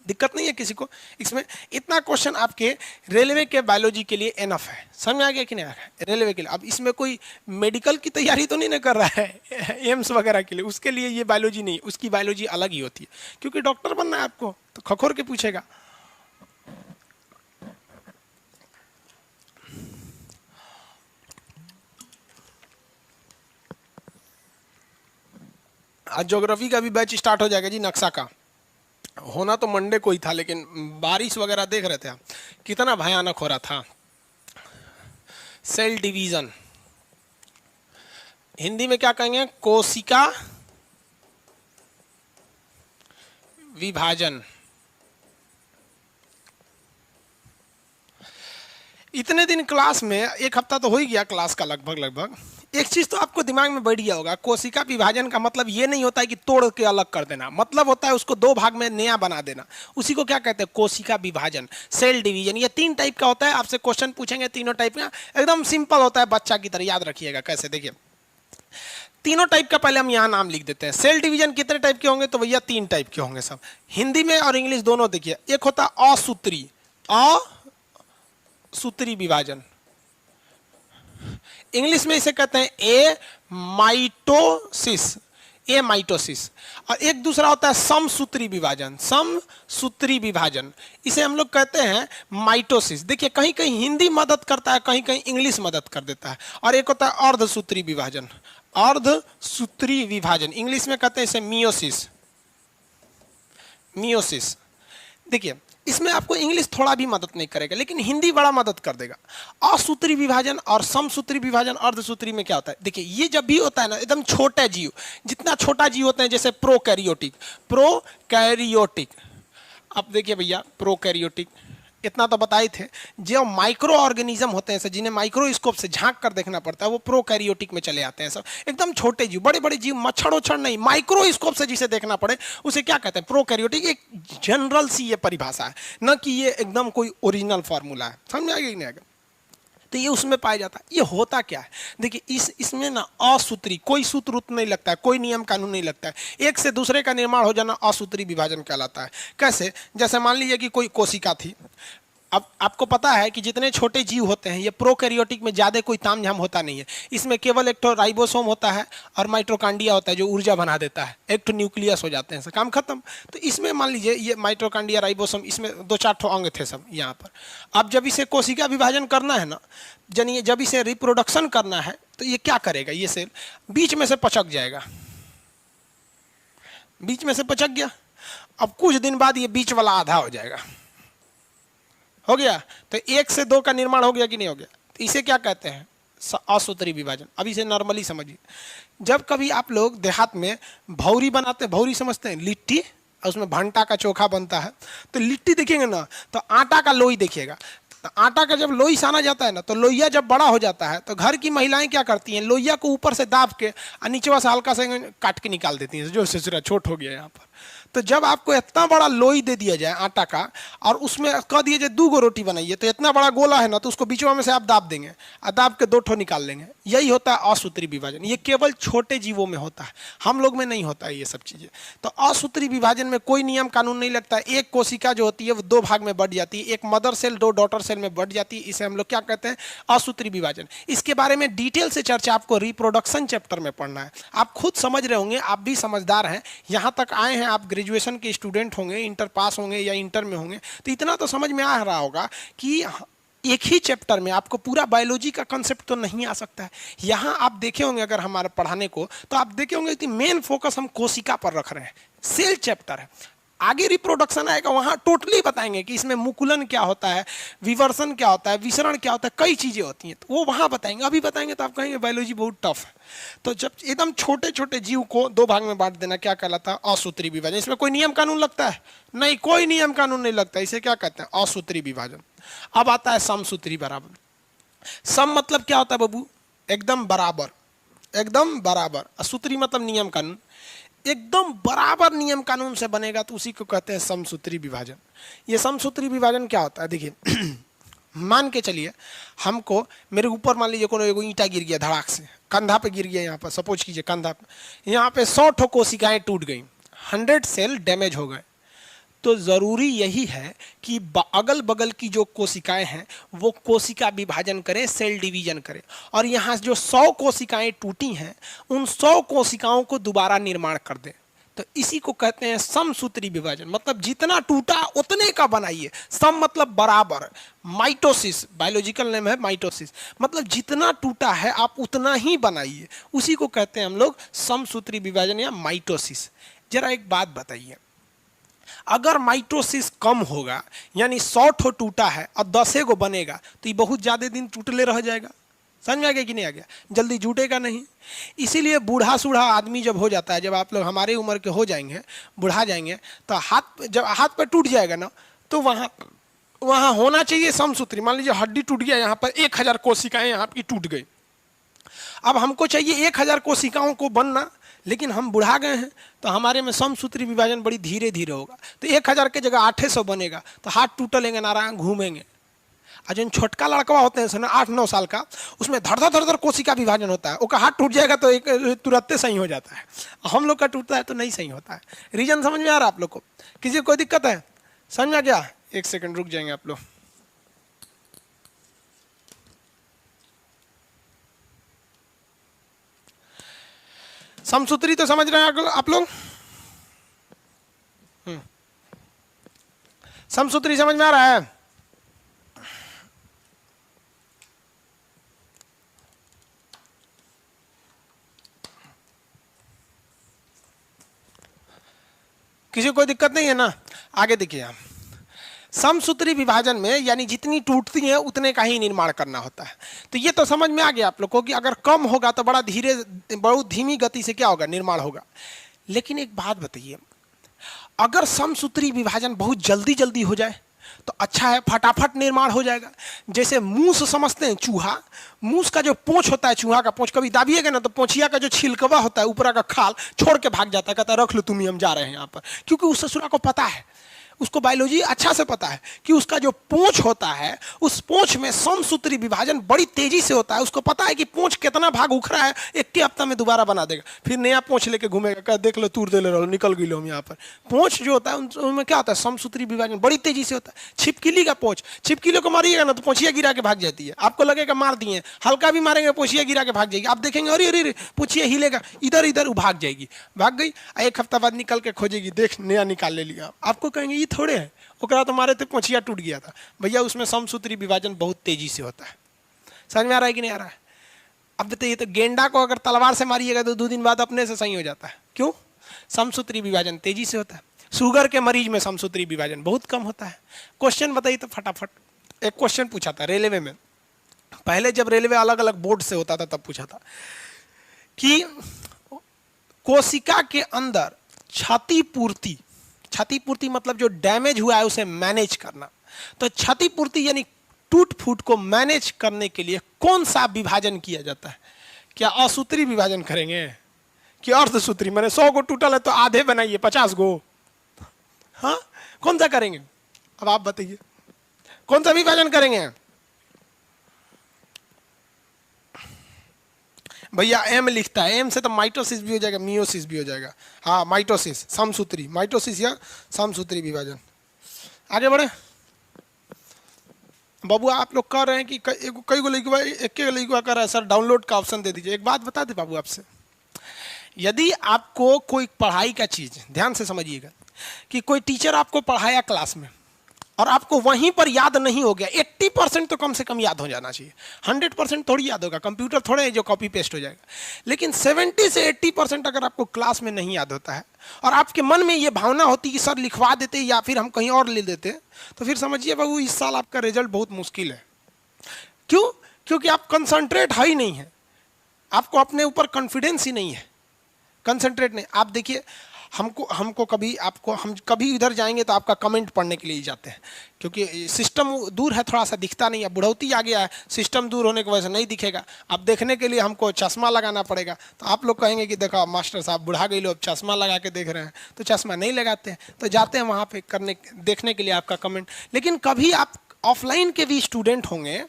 दिक्कत नहीं है किसी को इसमें। इतना क्वेश्चन आपके रेलवे के बायोलॉजी के लिए एनफ है। समझ आ गया कि नहीं आ रहा है? रेलवे के लिए। अब इसमें कोई मेडिकल की तैयारी तो नहीं ना कर रहा है एम्स वगैरह के लिए, उसके लिए ये बायोलॉजी नहीं, उसकी बायोलॉजी अलग ही होती है, क्योंकि डॉक्टर बनना है आपको, तो खखोर के पूछेगा। आज ज्योग्राफी का भी बैच स्टार्ट हो जाएगा जी। नक्शा का होना तो मंडे को ही था, लेकिन बारिश वगैरह देख रहे थे आप कितना भयानक हो रहा था। सेल डिवीजन हिंदी में क्या कहेंगे? कोशिका विभाजन। इतने दिन क्लास में, एक हफ्ता तो हो ही गया क्लास का लगभग लगभग, एक चीज तो आपको दिमाग में बैठ गया होगा, कोशिका विभाजन का मतलब ये नहीं होता है कि तोड़ के अलग कर देना, मतलब होता है उसको दो भाग में नया बना देना। उसी को क्या कहते हैं? कोशिका विभाजन, सेल डिवीजन। ये 3 टाइप का होता है। आपसे क्वेश्चन पूछेंगे तीनों टाइप का, एकदम सिंपल होता है, बच्चा की तरह याद रखिएगा। कैसे? देखिए, तीनों टाइप का पहले हम यहाँ नाम लिख देते हैं। सेल डिवीजन कितने टाइप के होंगे? तो भैया 3 टाइप के होंगे सब, हिंदी में और इंग्लिश दोनों। देखिए, एक होता है असूत्री, असूत्री विभाजन, इंग्लिश में इसे कहते हैं ए माइटोसिस, ए माइटोसिस। और एक दूसरा होता है समसूत्री विभाजन, समसूत्री विभाजन, इसे हम लोग कहते हैं माइटोसिस। देखिए, कहीं कहीं हिंदी मदद करता है, कहीं कहीं इंग्लिश मदद कर देता है। और एक होता है अर्धसूत्री विभाजन, अर्धसूत्री विभाजन, इंग्लिश में कहते हैं इसे मियोसिस, मियोसिस। देखिए, इसमें आपको इंग्लिश थोड़ा भी मदद नहीं करेगा, लेकिन हिंदी बड़ा मदद कर देगा। असूत्री विभाजन और समसूत्री विभाजन, अर्धसूत्री में क्या होता है? देखिए, ये जब भी होता है ना, एकदम छोटे जीव, जितना छोटा जीव होते हैं, जैसे प्रोकैरियोटिक, प्रोकैरियोटिक। अब देखिए भैया, प्रोकैरियोटिक इतना तो बताए थे। जो माइक्रो ऑर्गेनिज्म होते हैं, जिन्हें माइक्रोस्कोप से झांक कर देखना पड़ता है, वो प्रोकैरियोटिक में चले आते हैं सब, एकदम छोटे जीव। बड़े बड़े जीव, मच्छर उच्छर नहीं, माइक्रोस्कोप से जिसे देखना पड़े उसे क्या कहते हैं? प्रोकैरियोटिक। एक जनरल सी ये परिभाषा है, न कि ये एकदम कोई ओरिजिनल फार्मूला है। समझ आएगा कि नहीं आएगा? तो ये उसमें पाया जाता है। ये होता क्या है? देखिए, इसमें ना असूत्री, कोई सूत्र उत नहीं लगता है, कोई नियम कानून नहीं लगता है, एक से दूसरे का निर्माण हो जाना असूत्री विभाजन कहलाता है। कैसे? जैसे मान लीजिए कि कोई कोशिका थी। अब आपको पता है कि जितने छोटे जीव होते हैं, ये प्रोकैरियोटिक में ज़्यादा कोई तामझाम होता नहीं है। इसमें केवल एक तो राइबोसोम होता है और माइटोकांड्रिया होता है जो ऊर्जा बना देता है, एक तो न्यूक्लियस हो जाते हैं, सब काम खत्म। तो इसमें मान लीजिए ये माइटोकांड्रिया, राइबोसोम, इसमें 2-4 ठो अंग थे सब यहाँ पर। अब जब इसे कोशिका विभाजन करना है ना, जानिए, जब इसे रिप्रोडक्शन करना है, तो ये क्या करेगा? ये सेल बीच में से पचक जाएगा, बीच में से पचक गया। अब कुछ दिन बाद ये बीच वाला आधा हो जाएगा, हो गया। तो 1 से 2 का निर्माण हो गया कि नहीं हो गया? तो इसे क्या कहते हैं? असूत्री विभाजन। अब इसे नॉर्मली समझिए, जब कभी आप लोग देहात में भौरी बनाते हैं, भौरी समझते हैं, लिट्टी, उसमें भंटा का चोखा बनता है, तो लिट्टी देखेंगे ना, तो आटा का लोई देखिएगा। तो आटा का जब लोई साना जाता है ना, तो लोइया जब बड़ा हो जाता है, तो घर की महिलाएं क्या करती हैं? लोइया को ऊपर से दाब के और नीचे से हल्का से काट के निकाल देती हैं, जो सिसरा छोट हो गया यहाँ पर। तो जब आपको इतना बड़ा लोई दे दिया जाए आटा का, और उसमें कह दिए जाए 2 गो रोटी बनाइए, तो इतना बड़ा गोला है ना, तो उसको बीचवा में से आप दाब देंगे और दाब के 2 ठो निकाल लेंगे। यही होता है असूत्री विभाजन। ये केवल छोटे जीवों में होता है, हम लोग में नहीं होता है ये सब चीज़ें। तो असूत्री विभाजन में कोई नियम कानून नहीं लगता है। एक कोशिका जो होती है वो 2 भाग में बढ़ जाती है, एक मदर सेल 2 डॉटर सेल में बढ़ जाती है। इसे हम लोग क्या कहते हैं? असूत्री विभाजन। इसके बारे में डिटेल से चर्चा आपको रिप्रोडक्शन चैप्टर में पढ़ना है। आप खुद समझ रहे होंगे, आप भी समझदार हैं, यहाँ तक आए हैं, आप ग्रेजुएशन के स्टूडेंट होंगे, इंटर पास होंगे या इंटर में होंगे, तो इतना तो समझ में आ रहा होगा कि एक ही चैप्टर में आपको पूरा बायोलॉजी का कंसेप्ट तो नहीं आ सकता है। यहाँ आप देखे होंगे, अगर हमारे पढ़ाने को, तो आप देखे होंगे कि मेन फोकस हम कोशिका पर रख रहे हैं, सेल चैप्टर है। आगे रिप्रोडक्शन आएगा, वहाँ टोटली बताएंगे कि इसमें मुकुलन क्या होता है, विवर्सन क्या होता है, विसरण क्या होता है, कई चीज़ें होती हैं, तो वो वहाँ बताएंगे। अभी बताएंगे तो आप कहेंगे बायोलॉजी बहुत टफ है। तो जब एकदम छोटे छोटे जीव को 2 भाग में बांट देना क्या कहलाता है? असूत्री विभाजन। इसमें कोई नियम कानून लगता है? नहीं, कोई नियम कानून नहीं लगता। इसे क्या कहते हैं? असूत्री विभाजन। अब आता है समसूत्री बराबर। सम मतलब क्या होता है बाबू? एकदम बराबर, एकदम बराबर। असूत्री मतलब नियम कानून, एकदम बराबर नियम कानून से बनेगा, तो उसी को कहते हैं समसूत्री विभाजन। ये समसूत्री विभाजन क्या होता है? देखिए, मान के चलिए हमको, मेरे ऊपर मान लीजिए कोनो एगो ईंटा गिर गया धड़ाक से, कंधा पे गिर गया, यहाँ पर सपोज कीजिए कंधा पे, यहाँ पे 100 ठो कोशिकाएं टूट गई, 100 सेल डैमेज हो गए। तो ज़रूरी यही है कि अगल बगल की जो कोशिकाएं हैं वो कोशिका विभाजन करें, सेल डिवीजन करें, और यहाँ जो 100 कोशिकाएं टूटी हैं उन 100 कोशिकाओं को दोबारा निर्माण कर दें। तो इसी को कहते हैं समसूत्री विभाजन। मतलब जितना टूटा उतने का बनाइए। सम मतलब बराबर, माइटोसिस बायोलॉजिकल नेम है माइटोसिस, मतलब जितना टूटा है आप उतना ही बनाइए, उसी को कहते हैं हम लोग समसूत्री विभाजन या माइटोसिस। जरा एक बात बताइए, अगर माइटोसिस कम होगा, यानी 100 ठो टूटा है और 10 गो बनेगा, तो ये बहुत ज़्यादा दिन टूटले रह जाएगा। समझ में आ गया कि नहीं आ गया? जल्दी जुटेगा नहीं। इसीलिए बूढ़ा सूढ़ा आदमी जब हो जाता है, जब आप लोग हमारे उम्र के हो जाएंगे, बुढ़ा जाएंगे, तो जब हाथ पर टूट जाएगा ना, तो वहाँ वहां होना चाहिए समसूत्री। मान लीजिए हड्डी टूट गया, यहाँ पर 1000 कोशिकाएं यहाँ की टूट गई। अब हमको चाहिए 1000 कोशिकाओं को बनना, लेकिन हम बुढ़ा गए हैं, तो हमारे में समसूत्री विभाजन बड़ी धीरे धीरे होगा। तो 1000 की जगह 800 बनेगा, तो हाथ टूटलेंगे नारायण घूमेंगे। और जो छोटका लड़का होते हैं 8-9 साल का, उसमें धड़ धड़ कोशिका विभाजन होता है, उसका हाथ टूट जाएगा तो एक तुरंत सही हो जाता है। हम लोग का टूटता है तो नहीं सही होता है। रीजन समझ में आ रहा है आप लोग को? किसी को कोई दिक्कत है? समझ में आ गया? एक सेकंड रुक जाएंगे आप लोग। समसूत्री तो समझ रहे हैं आप लोग? समसूत्री समझ में आ रहा है? किसी को कोई दिक्कत नहीं है ना? आगे देखिए, आप समसूत्री विभाजन में यानी जितनी टूटती है उतने का ही निर्माण करना होता है। तो ये तो समझ में आ गया आप लोग को कि अगर कम होगा तो बड़ा धीरे, बहुत धीमी गति से क्या होगा? निर्माण होगा। लेकिन एक बात बताइए, अगर समसूत्री विभाजन बहुत जल्दी जल्दी हो जाए तो अच्छा है, फटाफट निर्माण हो जाएगा। जैसे मूस समझते हैं, चूहा, मूस का जो पूंछ होता है, चूहा का पूंछ कभी दाबिएगा ना तो पूंछिया का जो छिलकवा होता है, ऊपर का खाल छोड़ के भाग जाता है, कहता है रख लो तुम ही, हम जा रहे हैं यहाँ पर। क्योंकि उस ससुरा को पता है, उसको बायोलॉजी अच्छा से पता है कि उसका जो पूंछ होता है, उस पूंछ में समसूत्री विभाजन बड़ी तेजी से होता है। उसको पता है कि पूंछ कितना भाग उखड़ा है, एक के हफ्ता में दोबारा बना देगा, फिर नया पूंछ लेके घूमेगा, कह देख लो तूर दे ले रहो, निकल गई लो हम यहाँ पर। पूंछ जो होता है उनमें क्या होता है? समसूत्री विभाजन बड़ी तेजी से होता है। छिपकली का पूंछ, छिपकली को मारिएगा ना तो पूंछिया गिरा के भाग जाती है, आपको लगेगा मार दिए, हल्का भी मारेंगे पूंछिया गिरा के भाग जाएगी। आप देखेंगे अरे अरे पूंछिया हिलेगा, इधर इधर भाग जाएगी, भाग गई। एक हफ्ता बाद निकल के खोजेगी, देख नया निकाल ले लिया। आपको कहेंगे ये थोड़े है, ओकरा तो मारे थे पूंछिया टूट गया था। भैया उसमें समसूत्री विभाजन बहुत तेजी से होता है। समझ में आ रहा है कि नहीं आ रहा है? अब बताइए, तो गेंडा को अगर तलवार से मारिएगा तो 2 दिन बाद अपने से सही हो जाता है। क्यों? समसूत्री विभाजन तेजी से होता है। शुगर के मरीज में समसूत्री विभाजन बहुत कम होता है। क्वेश्चन बताइए तो फटाफट। एक क्वेश्चन पूछा था रेलवे में, पहले जब रेलवे अलग अलग बोर्ड से होता था तब पूछा था कि कोशिका के अंदर क्षतिपूर्ति, क्षतिपूर्ति मतलब जो डैमेज हुआ है उसे मैनेज करना। तो क्षतिपूर्ति यानी टूट फूट को मैनेज करने के लिए कौन सा विभाजन किया जाता है? क्या असूत्री विभाजन करेंगे कि अर्धसूत्री? मैंने 100 को टूटल है तो आधे बनाइए 50 गो। हाँ, कौन सा करेंगे? अब आप बताइए कौन सा विभाजन करेंगे? भैया एम लिखता है, एम से तो माइटोसिस भी हो जाएगा, मियोसिस भी हो जाएगा। हाँ, माइटोसिस, समसूत्री, माइटोसिस या समसूत्री विभाजन। आगे बढ़े बाबू। आप लोग कह रहे हैं कि कई गो लड़का, एक लड़का कह रहा है सर डाउनलोड का ऑप्शन दे दीजिए। एक बात बता दे बाबू आपसे, यदि आपको कोई पढ़ाई का चीज, ध्यान से समझिएगा, कि कोई टीचर आपको पढ़ाया क्लास में और आपको वहीं पर याद नहीं हो गया, 80% तो कम से कम याद हो जाना चाहिए। 100% थोड़ी याद होगा, कंप्यूटर थोड़े है जो कॉपी पेस्ट हो जाएगा। लेकिन 70 से 80% अगर आपको क्लास में नहीं याद होता है और आपके मन में ये भावना होती कि सर लिखवा देते या फिर हम कहीं और ले देते, तो फिर समझिए बाबू इस साल आपका रिजल्ट बहुत मुश्किल है। क्यों? क्योंकि आप कंसंट्रेट है ही नहीं है, आपको अपने ऊपर कॉन्फिडेंस ही नहीं है, कंसंट्रेट नहीं। आप देखिए, हमको कभी, आपको, हम कभी इधर जाएंगे तो आपका कमेंट पढ़ने के लिए जाते हैं, क्योंकि सिस्टम दूर है, थोड़ा सा दिखता नहीं है, बुढ़ौती आ गया है, सिस्टम दूर होने की वजह से नहीं दिखेगा। अब देखने के लिए हमको चश्मा लगाना पड़ेगा। तो आप लोग कहेंगे कि देखो मास्टर साहब बुढ़ा गए लोग चश्मा लगा के देख रहे हैं, तो चश्मा नहीं लगाते हैं, तो जाते हैं वहाँ पे करने, देखने के लिए आपका कमेंट। लेकिन कभी आप ऑफलाइन के भी स्टूडेंट होंगे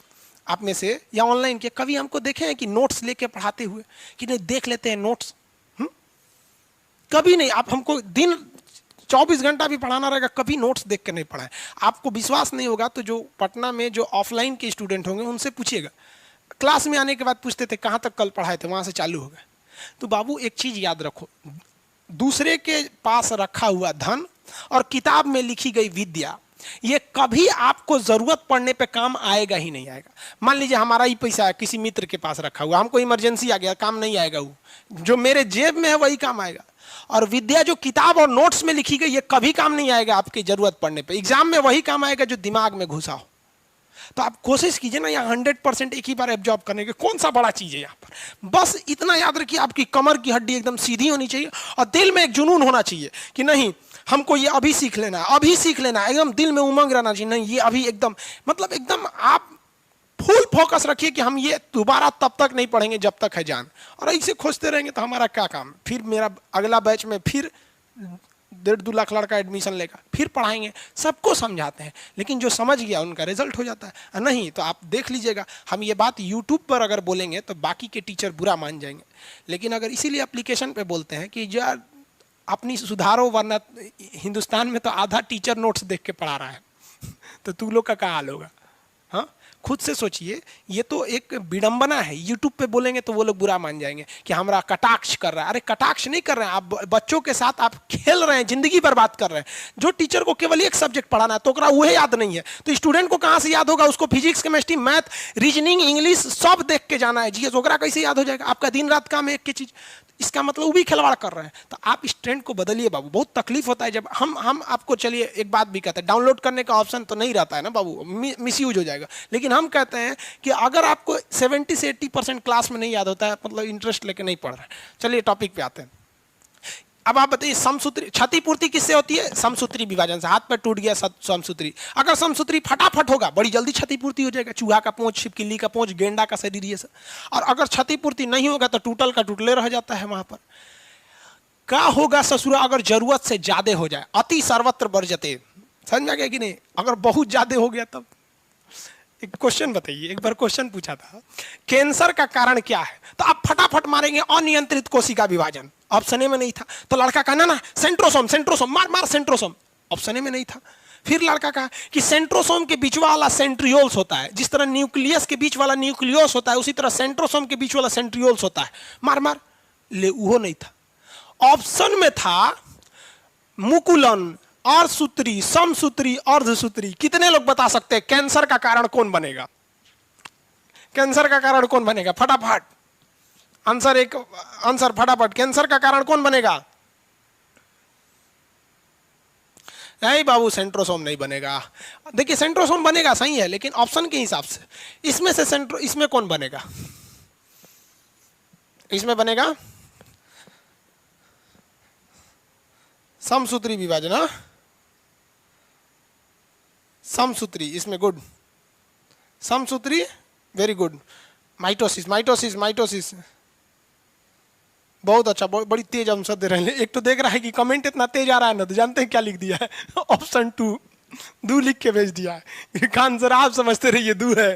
आप में से या ऑनलाइन के, कभी हमको देखे हैं कि नोट्स लेके पढ़ाते हुए कि नहीं देख लेते हैं नोट्स? कभी नहीं। आप हमको दिन 24 घंटा भी पढ़ाना रहेगा, कभी नोट्स देख कर नहीं पढ़ाएं। आपको विश्वास नहीं होगा तो जो पटना में जो ऑफलाइन के स्टूडेंट होंगे उनसे पूछिएगा, क्लास में आने के बाद पूछते थे कहाँ तक कल पढ़ाए थे, वहाँ से चालू हो गए। तो बाबू एक चीज़ याद रखो, दूसरे के पास रखा हुआ धन और किताब में लिखी गई विद्या, ये कभी आपको जरूरत पड़ने पे काम आएगा ही नहीं आएगा। मान लीजिए हमारा ही पैसा है किसी मित्र के पास रखा हुआ, हमको इमरजेंसी आ गया, काम नहीं आएगा। वो जो मेरे जेब में है वही काम आएगा। और विद्या जो किताब और नोट्स में लिखी गई ये कभी काम नहीं आएगा आपकी जरूरत पड़ने पे। एग्जाम में वही काम आएगा जो दिमाग में घुसा हो। तो आप कोशिश कीजिए ना यहाँ 100% एक ही बार एब्जॉर्ब करने की। कौन सा बड़ा चीज है यहाँ पर? बस इतना याद रखिए, आपकी कमर की हड्डी एकदम सीधी होनी चाहिए और दिल में एक जुनून होना चाहिए कि नहीं हमको ये अभी सीख लेना है, अभी सीख लेना है, एकदम दिल में उमंग रहना चाहिए, नहीं ये अभी एकदम, मतलब एकदम आप फुल फोकस रखिए कि हम ये दोबारा तब तक नहीं पढ़ेंगे जब तक है जान। और ऐसे खोजते रहेंगे तो हमारा क्या काम, फिर मेरा अगला बैच में फिर 1.5-2 लाख लड़का एडमिशन लेगा, फिर पढ़ाएंगे, सबको समझाते हैं, लेकिन जो समझ गया उनका रिजल्ट हो जाता है। नहीं तो आप देख लीजिएगा, हम ये बात यूट्यूब पर अगर बोलेंगे तो बाकी के टीचर बुरा मान जाएंगे, लेकिन अगर इसीलिए एप्लीकेशन पे बोलते हैं कि यार अपनी सुधारो, वरना हिंदुस्तान में तो आधा टीचर नोट्स देख के पढ़ा रहा है तो तू लोग का क्या हाल होगा। हाँ, खुद से सोचिए, ये तो एक विडंबना है। यूट्यूब पे बोलेंगे तो वो लोग बुरा मान जाएंगे कि हमारा कटाक्ष कर रहा है। अरे कटाक्ष नहीं कर रहे हैं, आप बच्चों के साथ आप खेल रहे हैं, जिंदगी बर्बाद कर रहे हैं। जो टीचर को केवल एक सब्जेक्ट पढ़ाना है तो वह याद नहीं है, तो स्टूडेंट को कहाँ से याद होगा? उसको physics, chemistry, math, reasoning, English सब देख के जाना है। जीएस वगैरह कैसे याद हो जाएगा? आपका दिन रात काम है एक की चीज, इसका मतलब वो भी खिलवाड़ कर रहे हैं। तो आप इस ट्रेंड को बदलिए बाबू। बहुत तकलीफ होता है जब हम आपको, चलिए एक बात भी कहते हैं, डाउनलोड करने का ऑप्शन तो नहीं रहता है ना बाबू, मिसयूज हो जाएगा। लेकिन हम कहते हैं कि अगर आपको 70 से 80% क्लास में नहीं याद होता है, मतलब इंटरेस्ट लेके नहीं पढ़ रहे। चलिए टॉपिक पे आते हैं। अब आप बताइए, समसूत्री क्षतिपूर्ति किससे होती है? समसूत्री विभाजन से। हाथ पर टूट गया समसूत्री, अगर समसूत्री फटाफट होगा बड़ी जल्दी क्षतिपूर्ति हो जाएगा। चूहा का पूंछ, छिपकली का पूंछ, गेंडा का शरीर, ये सब। और अगर क्षतिपूर्ति नहीं होगा तो टूटल का टूटले रह जाता है वहां पर। क्या होगा ससुरा अगर जरूरत से ज्यादा हो जाए? अति सर्वत्र वर्जते। समझ में आ गया कि नहीं? अगर बहुत ज्यादा हो गया तब। एक क्वेश्चन बताइए, एक बार क्वेश्चन पूछा था, कैंसर का कारण क्या है? तो आप फटाफट मारेंगे अनियंत्रित कोशिका विभाजन। ऑप्शन ए में नहीं था, तो लड़का कहा ना सेंट्रोसोम, सेंट्रोसोम, मार मार सेंट्रोसोम। ऑप्शन ए में नहीं था। फिर लड़का कहा कि सेंट्रोसोम के बीच वाला सेंट्रियोल्स होता है, जिस तरह न्यूक्लियस के बीच वाला न्यूक्लियोस होता है उसी तरह सेंट्रोसोम के बीच वाला सेंट्रियोल्स होता है, मार मार। ले वो नहीं था। ऑप्शन में था मुकुलन, अर्धसूत्री, समसूत्री, अर्धसूत्री। कितने लोग बता सकते हैं कैंसर का कारण कौन बनेगा? कैंसर का कारण कौन बनेगा? फटाफट आंसर, एक आंसर फटाफट। कैंसर का कारण कौन बनेगा? नहीं बाबू, सेंट्रोसोम नहीं बनेगा। देखिए सेंट्रोसोम बनेगा, सही है, लेकिन ऑप्शन के हिसाब से इसमें से इसमें कौन बनेगा? इसमें बनेगा समसूत्री विभाजन। समसूत्री, इसमें गुड, समसूत्री, very good. Mitosis, mitosis, mitosis, बहुत अच्छा, बड़ी तेज आंसर दे रहे हैं। एक तो देख रहा है कि कमेंट इतना तेज आ रहा है ना, तो जानते हैं क्या लिख दिया है? ऑप्शन 2 दू लिख के भेज दिया है। आंसर आप समझते रहिए दू है,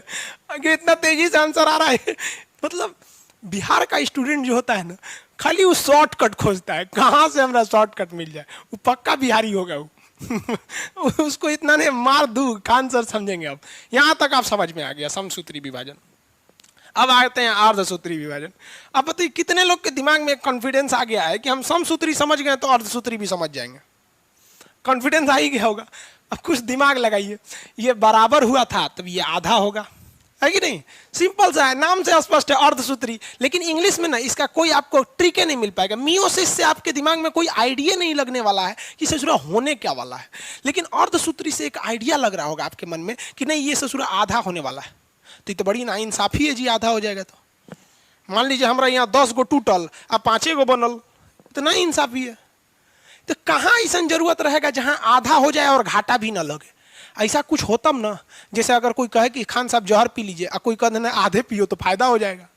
अगर इतना तेजी से आंसर आ रहा है। मतलब बिहार का स्टूडेंट जो होता है ना, खाली वो शॉर्टकट खोजता है, कहाँ से हमारा शॉर्टकट मिल जाए। वो पक्का बिहारी होगा वो। उसको इतना नहीं, मार दू आंसर समझेंगे। अब यहां तक आप समझ में आ गया समसूत्री विभाजन। अब आते हैं अर्धसूत्री विभाजन। अब बताइए कितने लोग के दिमाग में कॉन्फिडेंस आ गया है कि हम समसूत्री समझ गए तो अर्धसूत्री भी समझ जाएंगे? कॉन्फिडेंस आ ही गया होगा। अब कुछ दिमाग लगाइए, ये बराबर हुआ था तब ये आधा होगा, है कि नहीं? सिंपल सा है, नाम से स्पष्ट है, अर्धसूत्री। लेकिन इंग्लिश में ना इसका कोई आपको ट्रिक नहीं मिल पाएगा। मियोसिस से आपके दिमाग में कोई आइडिया नहीं लगने वाला है कि ससुरा होने क्या वाला है, लेकिन अर्धसूत्री से एक आइडिया लग रहा होगा आपके मन में कि नहीं ये ससुरा आधा होने वाला है। तो ये तो बड़ी नाइंसाफी है जी, आधा हो जाएगा तो। मान लीजिए हमारा यहाँ 10 गो टूटल, अब 5 गो बनल, तो नाइंसाफी है। तो कहाँ ऐसा जरूरत रहेगा जहां आधा हो जाए और घाटा भी ना लगे? ऐसा कुछ होता ना, जैसे अगर कोई कहे कि खान साहब जहर पी लीजिए, और कोई कहे आधे पियो तो फायदा हो जाएगा,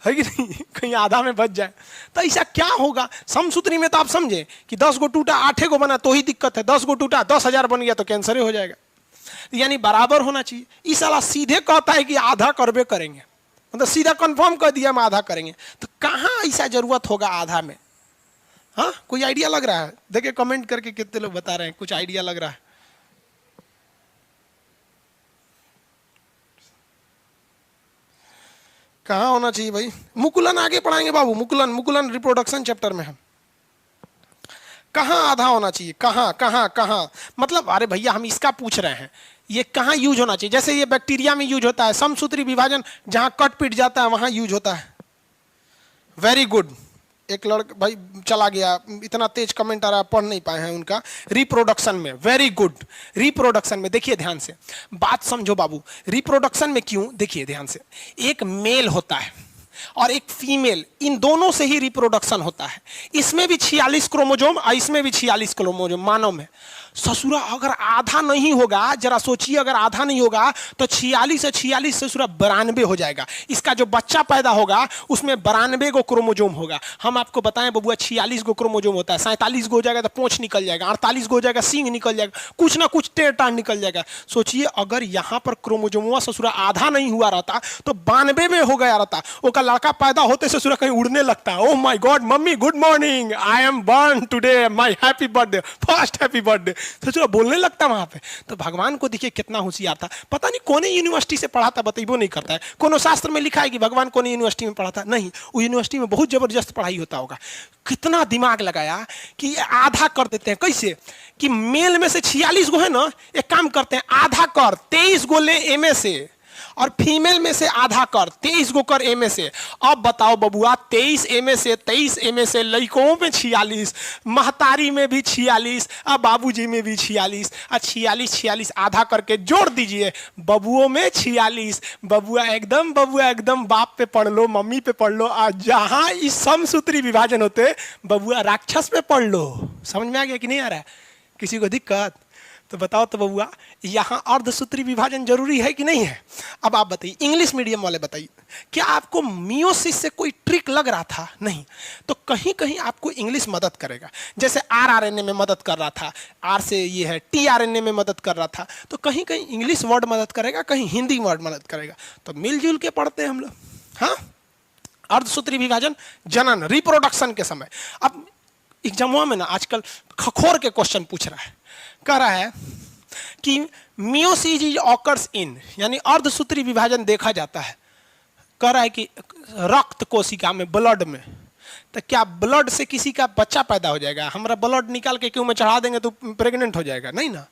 है कि नहीं? कहीं आधा में बच जाए तो ऐसा क्या होगा? समसूत्री में तो आप समझे कि 10 गो टूटा 8 गो बना तो ही दिक्कत है, 10 गो टूटा 10,000 बन गया तो कैंसर ही हो जाएगा। यानी बराबर होना चाहिए। इस साला सीधे कहता है कि आधा करबे करेंगे, मतलब सीधा कंफर्म कर दिया हम आधा करेंगे। तो कहाँ ऐसा जरूरत होगा आधा में? हाँ, कोई आइडिया लग रहा है? देखिए कमेंट करके कितने लोग बता रहे हैं कुछ आइडिया लग रहा है। कहाँ होना चाहिए भाई? मुकुलन आगे पढ़ाएंगे बाबू, मुकुलन, मुकुलन रिप्रोडक्शन चैप्टर में हम। कहाँ आधा होना चाहिए? कहाँ कहाँ कहाँ? मतलब अरे भैया हम इसका पूछ रहे हैं, ये कहाँ यूज होना चाहिए? जैसे ये बैक्टीरिया में यूज होता है समसूत्री विभाजन, जहाँ कट पिट जाता है वहां यूज होता है। Very good. एक लड़का भाई चला गया, इतना तेज कमेंट आ रहा है, पढ़ नहीं पाए हैं उनका। रिप्रोडक्शन में, वेरी गुड। रिप्रोडक्शन में देखिए ध्यान से, बात समझो बाबू। रिप्रोडक्शन में क्यों? देखिए ध्यान से, एक मेल होता है, और एक फीमेल, इन दोनों से ही रिप्रोडक्शन होता है। इसमें भी 46 क्रोमोजोम और इसमें भी 46 क्रोमोजोम मानव में। ससुरा अगर आधा नहीं होगा, जरा सोचिए, अगर आधा नहीं होगा तो 46 से 46 ससुरा 92 हो जाएगा। इसका जो बच्चा पैदा होगा उसमें 92 गो क्रोमोजोम होगा। हम आपको बताएं बबुआ 46 गो क्रोमोजोम होता है, 47 गो हो जाएगा तो पूंछ निकल जाएगा, 48 गो हो जाएगा सींग निकल जाएगा, कुछ ना कुछ टेढ़ टाढ़ निकल जाएगा। सोचिए अगर यहाँ पर क्रोमोजोमवा ससुरा आधा नहीं हुआ रहता तो 92 में हो गया रहता। वो का लड़का पैदा होते ससुरा कहीं उड़ने लगता, oh my God mummy good morning, I am born today, my happy birthday, first happy birthday, ससुरा बोलने लगता वहां पे। तो भगवान को देखिए कितना होशियार था, पता नहीं कौन यूनिवर्सिटी से पढ़ा था, बताइबो नहीं करता है। कोनो शास्त्र में लिखा है कि भगवान कौन यूनिवर्सिटी में पढ़ा था? नहीं, वो यूनिवर्सिटी में बहुत जबरदस्त पढ़ाई होता होगा। कितना दिमाग लगाया कि आधा कर देते हैं। कैसे कि मेल में से 46 गो है ना, एक काम करते हैं आधा कर 23 गो ले एमए से, और फीमेल में से आधा कर 23 गो कर एमए से। अब बताओ बबुआ 23 एमए से 23 एमए से, लड़कों में 46, महतारी में भी 46, अब बाबूजी में भी 46, और 46 आधा करके जोड़ दीजिए, बबुओं में 46। बबुआ एकदम बाप पे पढ़ लो, मम्मी पे पढ़ लो, और जहां इस समसूत्री विभाजन होते बबुआ राक्षस पे पढ़ लो। समझ में आ गया कि नहीं आ रहा है? किसी को दिक्कत? तो बताओ तो बबुआ यहाँ अर्धसूत्री विभाजन जरूरी है कि नहीं है? अब आप बताइए, इंग्लिश मीडियम वाले बताइए, क्या आपको मियोसिस से कोई ट्रिक लग रहा था? नहीं। तो कहीं कहीं आपको इंग्लिश मदद करेगा, जैसे आरआरएनए में मदद कर रहा था, आर से ये है टीआरएनए में मदद कर रहा था, तो कहीं कहीं इंग्लिश वर्ड मदद करेगा, कहीं हिंदी वर्ड मदद करेगा। तो मिलजुल के पढ़ते हैं हम लोग। हाँ, अर्धसूत्री विभाजन जनन रिप्रोडक्शन के समय। अब एग्जामों में ना आजकल खखोर के क्वेश्चन पूछ रहा है, कह रहा है कि मियोसिस इज ऑकर्स इन, यानी अर्धसूत्री विभाजन देखा जाता है, कह रहा है कि रक्त कोशिका में, ब्लड में। तो क्या ब्लड से किसी का बच्चा पैदा हो जाएगा? हमारा ब्लड निकाल के क्यों में चढ़ा देंगे तो प्रेग्नेंट हो जाएगा? नहीं ना।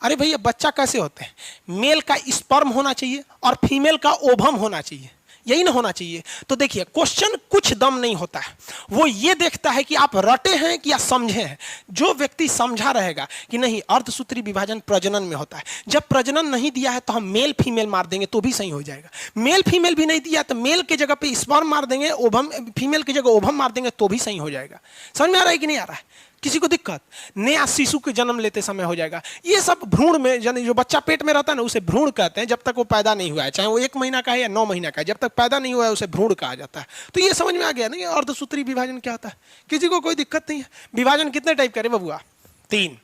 अरे भैया बच्चा कैसे होते हैं? मेल का स्पर्म होना चाहिए और फीमेल का ओवम होना चाहिए, यही ना होना चाहिए। तो देखिए क्वेश्चन कुछ दम नहीं होता है, वो ये देखता है कि आप रटे हैं कि या समझे हैं। जो व्यक्ति समझा रहेगा कि नहीं अर्धसूत्री विभाजन प्रजनन में होता है, जब प्रजनन नहीं दिया है तो हम मेल फीमेल मार देंगे तो भी सही हो जाएगा। मेल फीमेल भी नहीं दिया तो मेल के जगह पे स्पर्म मार देंगे, ओवम फीमेल की जगह ओवम मार देंगे तो भी सही हो जाएगा। समझ में आ रहा है कि नहीं आ रहा है? किसी को दिक्कत? नया शिशु के जन्म लेते समय हो जाएगा। ये सब भ्रूण में, यानी जो बच्चा पेट में रहता है ना उसे भ्रूण कहते हैं, जब तक वो पैदा नहीं हुआ है, चाहे वो 1 महीना का है या 9 महीना का है, जब तक पैदा नहीं हुआ है उसे भ्रूण कहा जाता है। तो ये समझ में आ गया ना अर्धसूत्री विभाजन क्या होता है? किसी को कोई दिक्कत नहीं है? विभाजन कितने टाइप का रे बबुआ? 3।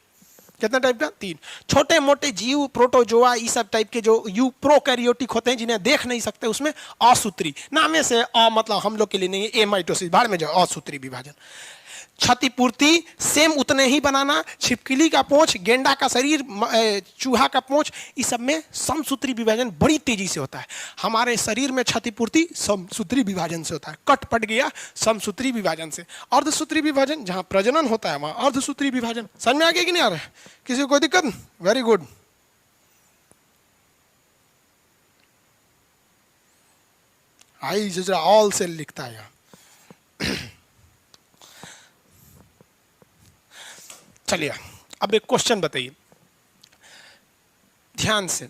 कितना टाइप का? 3। छोटे मोटे जीव, प्रोटोजोआ, ये सब टाइप के जो यूप्रोकैरियोटिक होते हैं जिन्हें देख नहीं सकते, उसमें असूत्री नामे से मतलब हम लोग के लिए नहीं है, ए माइटोसिस बाहर में जाओ, असूत्री विभाजन। क्षतिपूर्ति सेम उतने ही बनाना, छिपकली का पूंछ, गेंडा का शरीर, चूहा का पूंछ, इस सब में समसूत्री विभाजन बड़ी तेजी से होता है। हमारे शरीर में क्षतिपूर्ति समसूत्री विभाजन से होता है, कट पट गया समसूत्री विभाजन से। अर्धसूत्री विभाजन जहां प्रजनन होता है वहां अर्धसूत्री विभाजन। समझ में आ गया कि नहीं आ रहा है? किसी को कोई दिक्कत? Very good. आई जरा ऑल सेल लिखता है यहाँ। चलिए अब एक क्वेश्चन बताइए ध्यान से।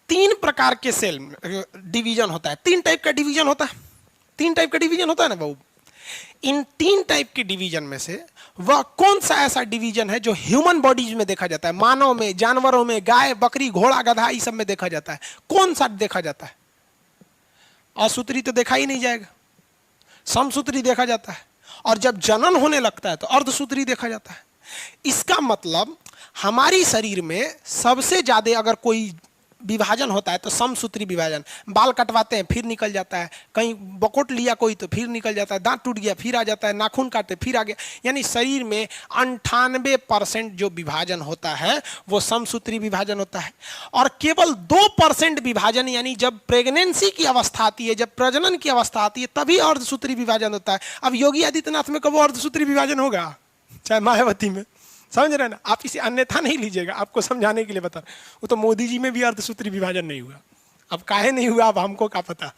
3 प्रकार के सेल डिवीजन होता है, 3 टाइप का डिवीजन होता है, 3 टाइप का डिवीजन होता है ना बाबू। इन 3 टाइप के डिवीजन में से वह कौन सा ऐसा डिवीजन है जो ह्यूमन बॉडीज में देखा जाता है? मानव में, जानवरों में, गाय बकरी घोड़ा गधा इस सब में देखा जाता है। कौन सा देखा जाता है? असूत्री तो देखा ही नहीं जाएगा, समसूत्री देखा जाता है, और जब जनन होने लगता है तो अर्धसूत्री देखा जाता है। इसका मतलब हमारी शरीर में सबसे ज्यादा अगर कोई विभाजन होता है तो समसूत्री विभाजन। बाल कटवाते हैं फिर निकल जाता है, कहीं बकोट लिया कोई तो फिर निकल जाता है, दांत टूट गया फिर आ जाता है, नाखून काटे फिर आ गया। यानी शरीर में 98% जो विभाजन होता है वो समसूत्री विभाजन होता है, और केवल 2% विभाजन, यानी जब प्रेगनेंसी की अवस्था आती है, जब प्रजनन की अवस्था आती है तभी अर्धसूत्री विभाजन होता है। अब योगी आदित्यनाथ में कब अर्धसूत्री विभाजन होगा? चाहे मायावती में। समझ रहे ना? आप इसे अन्यथा नहीं लीजिएगा, आपको समझाने के लिए बता। वो तो मोदी जी में भी अर्धसूत्री विभाजन नहीं हुआ। अब काहे नहीं हुआ अब हमको क्या पता,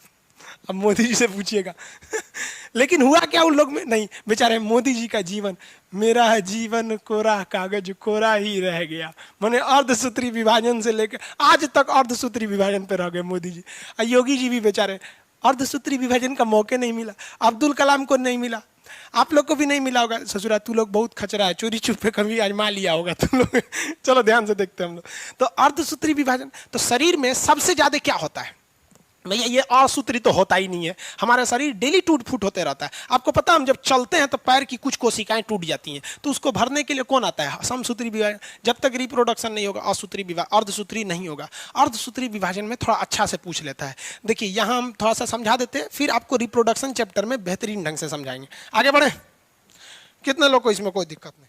अब मोदी जी से पूछिएगा। लेकिन हुआ क्या उन लोग में? नहीं, बेचारे मोदी जी का जीवन, मेरा जीवन कोरा कागज कोरा ही रह गया, माने अर्धसूत्री विभाजन से लेकर आज तक अर्धसूत्री विभाजन पे रह गए मोदी जी। योगी जी भी बेचारे अर्धसूत्री विभाजन का मौके नहीं मिला, अब्दुल कलाम को नहीं मिला, आप लोग को भी नहीं मिला होगा। ससुरा तू लोग बहुत खचरा है, चोरी छुपे कभी आजमा लिया होगा तुम लोग। चलो ध्यान से देखते हैं हम लोग। तो अर्धसूत्री विभाजन, तो शरीर में सबसे ज्यादा क्या होता है भैया? ये असूत्री तो होता ही नहीं है। हमारा शरीर डेली टूट फूट होते रहता है। आपको पता है हम जब चलते हैं तो पैर की कुछ कोशिकाएं टूट जाती हैं, तो उसको भरने के लिए कौन आता है? समसूत्री विभाजन। जब तक रिप्रोडक्शन नहीं होगा असूत्री विभाजन, अर्धसूत्री नहीं होगा। अर्धसूत्री विभाजन में थोड़ा अच्छा से पूछ लेता है। देखिए यहाँ हम थोड़ा सा समझा देते हैं, फिर आपको रिप्रोडक्शन चैप्टर में बेहतरीन ढंग से समझाएंगे। आगे बढ़े। कितने लोग को इसमें कोई दिक्कत नहीं?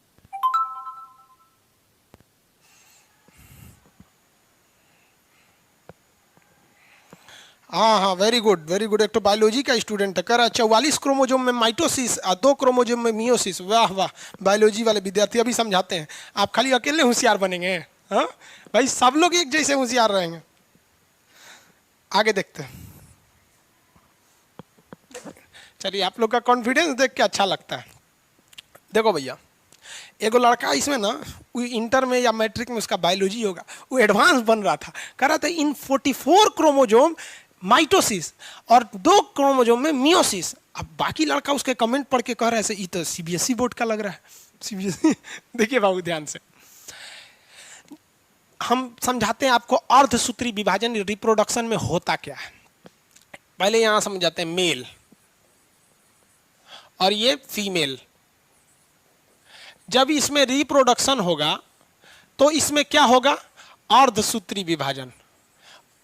हाँ हाँ, वेरी गुड वेरी गुड। एक तो बायोलॉजी का स्टूडेंट है, कह रहा 44 क्रोमोजोम में माइटोसिस और 2 क्रोमोजोम में मियोसिस। वाह वाह, बायोलॉजी वाले विद्यार्थी अभी समझाते हैं। आप खाली अकेले होशियार बनेंगे? हाँ भाई, सब लोग एक जैसे होशियार रहेंगे। आगे देखते हैं। चलिए, आप लोग का कॉन्फिडेंस देख के अच्छा लगता है। देखो भैया, एगो लड़का इसमें ना, वो इंटर में या मैट्रिक में उसका बायोलॉजी होगा, वो एडवांस बन रहा था। कह रहा था इन 44 क्रोमोजोम माइटोसिस और 2 क्रोमोजोम में मियोसिस। अब बाकी लड़का उसके कमेंट पढ़ के कह रहा है ये तो सीबीएसई बोर्ड का लग रहा है। सीबीएसई देखिए बाबू ध्यान से, हम समझाते हैं आपको अर्धसूत्री विभाजन रिप्रोडक्शन में होता क्या है। पहले यहां समझाते हैं मेल और ये फीमेल। जब इसमें रिप्रोडक्शन होगा तो इसमें क्या होगा? अर्धसूत्री विभाजन।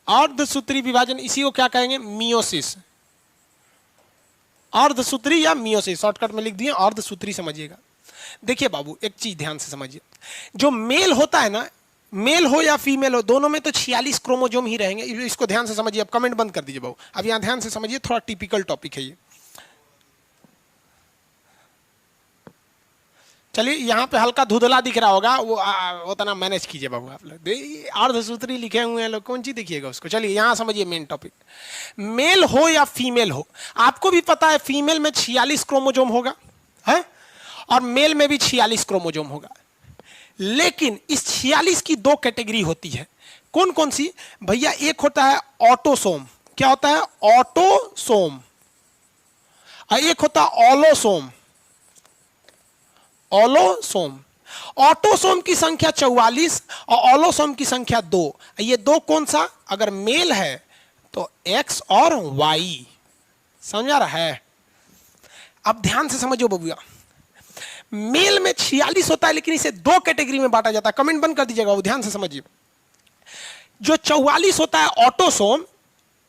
अर्धसूत्री विभाजन, इसी को क्या कहेंगे? मियोसिस। अर्धसूत्री या मियोसिस, शॉर्टकट में लिख दिए अर्धसूत्री, समझिएगा। देखिए बाबू, एक चीज ध्यान से समझिए, जो मेल होता है ना, मेल हो या फीमेल हो, दोनों में तो 46 क्रोमोजोम ही रहेंगे। इसको ध्यान से समझिए। अब कमेंट बंद कर दीजिए बाबू, अब यहां ध्यान से समझिए, थोड़ा टिपिकल टॉपिक है ये। चलिए, यहाँ पे हल्का धुंधला दिख रहा होगा, वो उतना मैनेज कीजिए बाबू। आप लोग अर्धसूत्री लिखे हुए हैं लोग, कौन चीज देखिएगा उसको। चलिए यहाँ समझिए मेन टॉपिक। मेल हो या फीमेल हो, आपको भी पता है फीमेल में 46 क्रोमोजोम होगा है, और मेल में भी 46 क्रोमोजोम होगा। लेकिन इस 46 की 2 कैटेगरी होती है। कौन कौन सी भैया? एक होता है ऑटोसोम। क्या होता है? ऑटोसोम। और एक होता है ऑलोसोम। ऑलोसोम। ऑटोसोम की संख्या 44 और ऑलोसोम की संख्या 2। ये 2 कौन सा? अगर मेल है तो X और Y। समझ आ रहा है? अब ध्यान से समझो बबुआ, मेल में 46 होता है, लेकिन इसे 2 कैटेगरी में बांटा जाता है। कमेंट बंद कर दीजिएगा, वो ध्यान से समझिए। जो 44 होता है ऑटोसोम,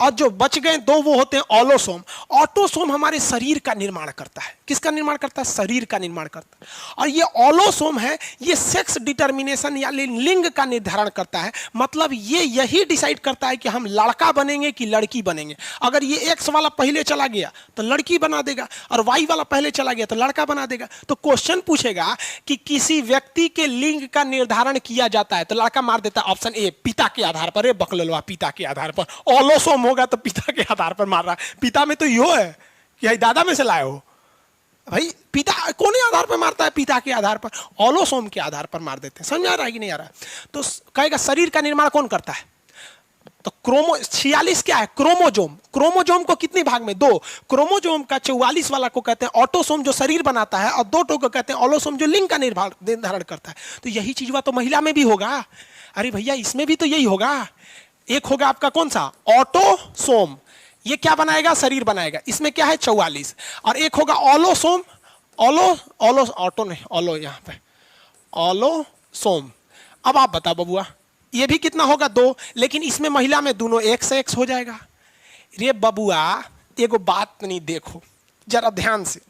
और जो बच गए 2 वो होते हैं ऑलोसोम। ऑटोसोम हमारे शरीर का निर्माण करता है। किसका निर्माण करता है? शरीर का निर्माण करता है। और ये ऑलोसोम है, ये सेक्स डिटर्मिनेशन या लिंग का निर्धारण करता है। मतलब ये यही डिसाइड करता है कि हम लड़का बनेंगे कि लड़की बनेंगे। अगर ये एक्स वाला पहले चला गया तो लड़की बना देगा, और वाई वाला पहले चला गया तो लड़का बना देगा। तो क्वेश्चन पूछेगा कि किसी व्यक्ति के लिंग का निर्धारण किया जाता है तो लड़का मार देता है ऑप्शन ए, पिता के आधार पर। बकलवा, पिता के आधार पर। ऑलोसोम होगा तो पिता के आधार पर मार रहा है। पिता में तो यो है कि दादा में से लाए हो भाई। पिता कौन आधार पर मारता है? पिता के आधार पर। ऑलोसोम के आधार पर मार देते हैं। समझ आ रहा है कि नहीं आ रहा है? तो कहेगा शरीर का निर्माण कौन करता है? तो 46 क्या है? क्रोमोजोम। क्रोमोजोम को कितने भाग में? 2। क्रोमोजोम का 44 वाला को कहते हैं ऑटोसोम, जो शरीर बनाता है, और 2 को कहते हैं ऑलोसोम, जो लिंग का निर्धारण करता है। तो यही चीज तो महिला में भी होगा। अरे भैया, इसमें भी तो यही होगा। एक होगा आपका कौन सा? ऑटोसोम, ये क्या बनाएगा? शरीर बनाएगा। इसमें क्या है? 44। और एक होगा ऑलोसोम। ऑटो नहीं, ऑलो, यहां पे ऑलोसोम। अब आप बताओ बबुआ, ये भी कितना होगा? 2। लेकिन इसमें महिला में दोनों एक से एक हो जाएगा। रे बबुआ, एगो बात नहीं देखो जरा ध्यान से,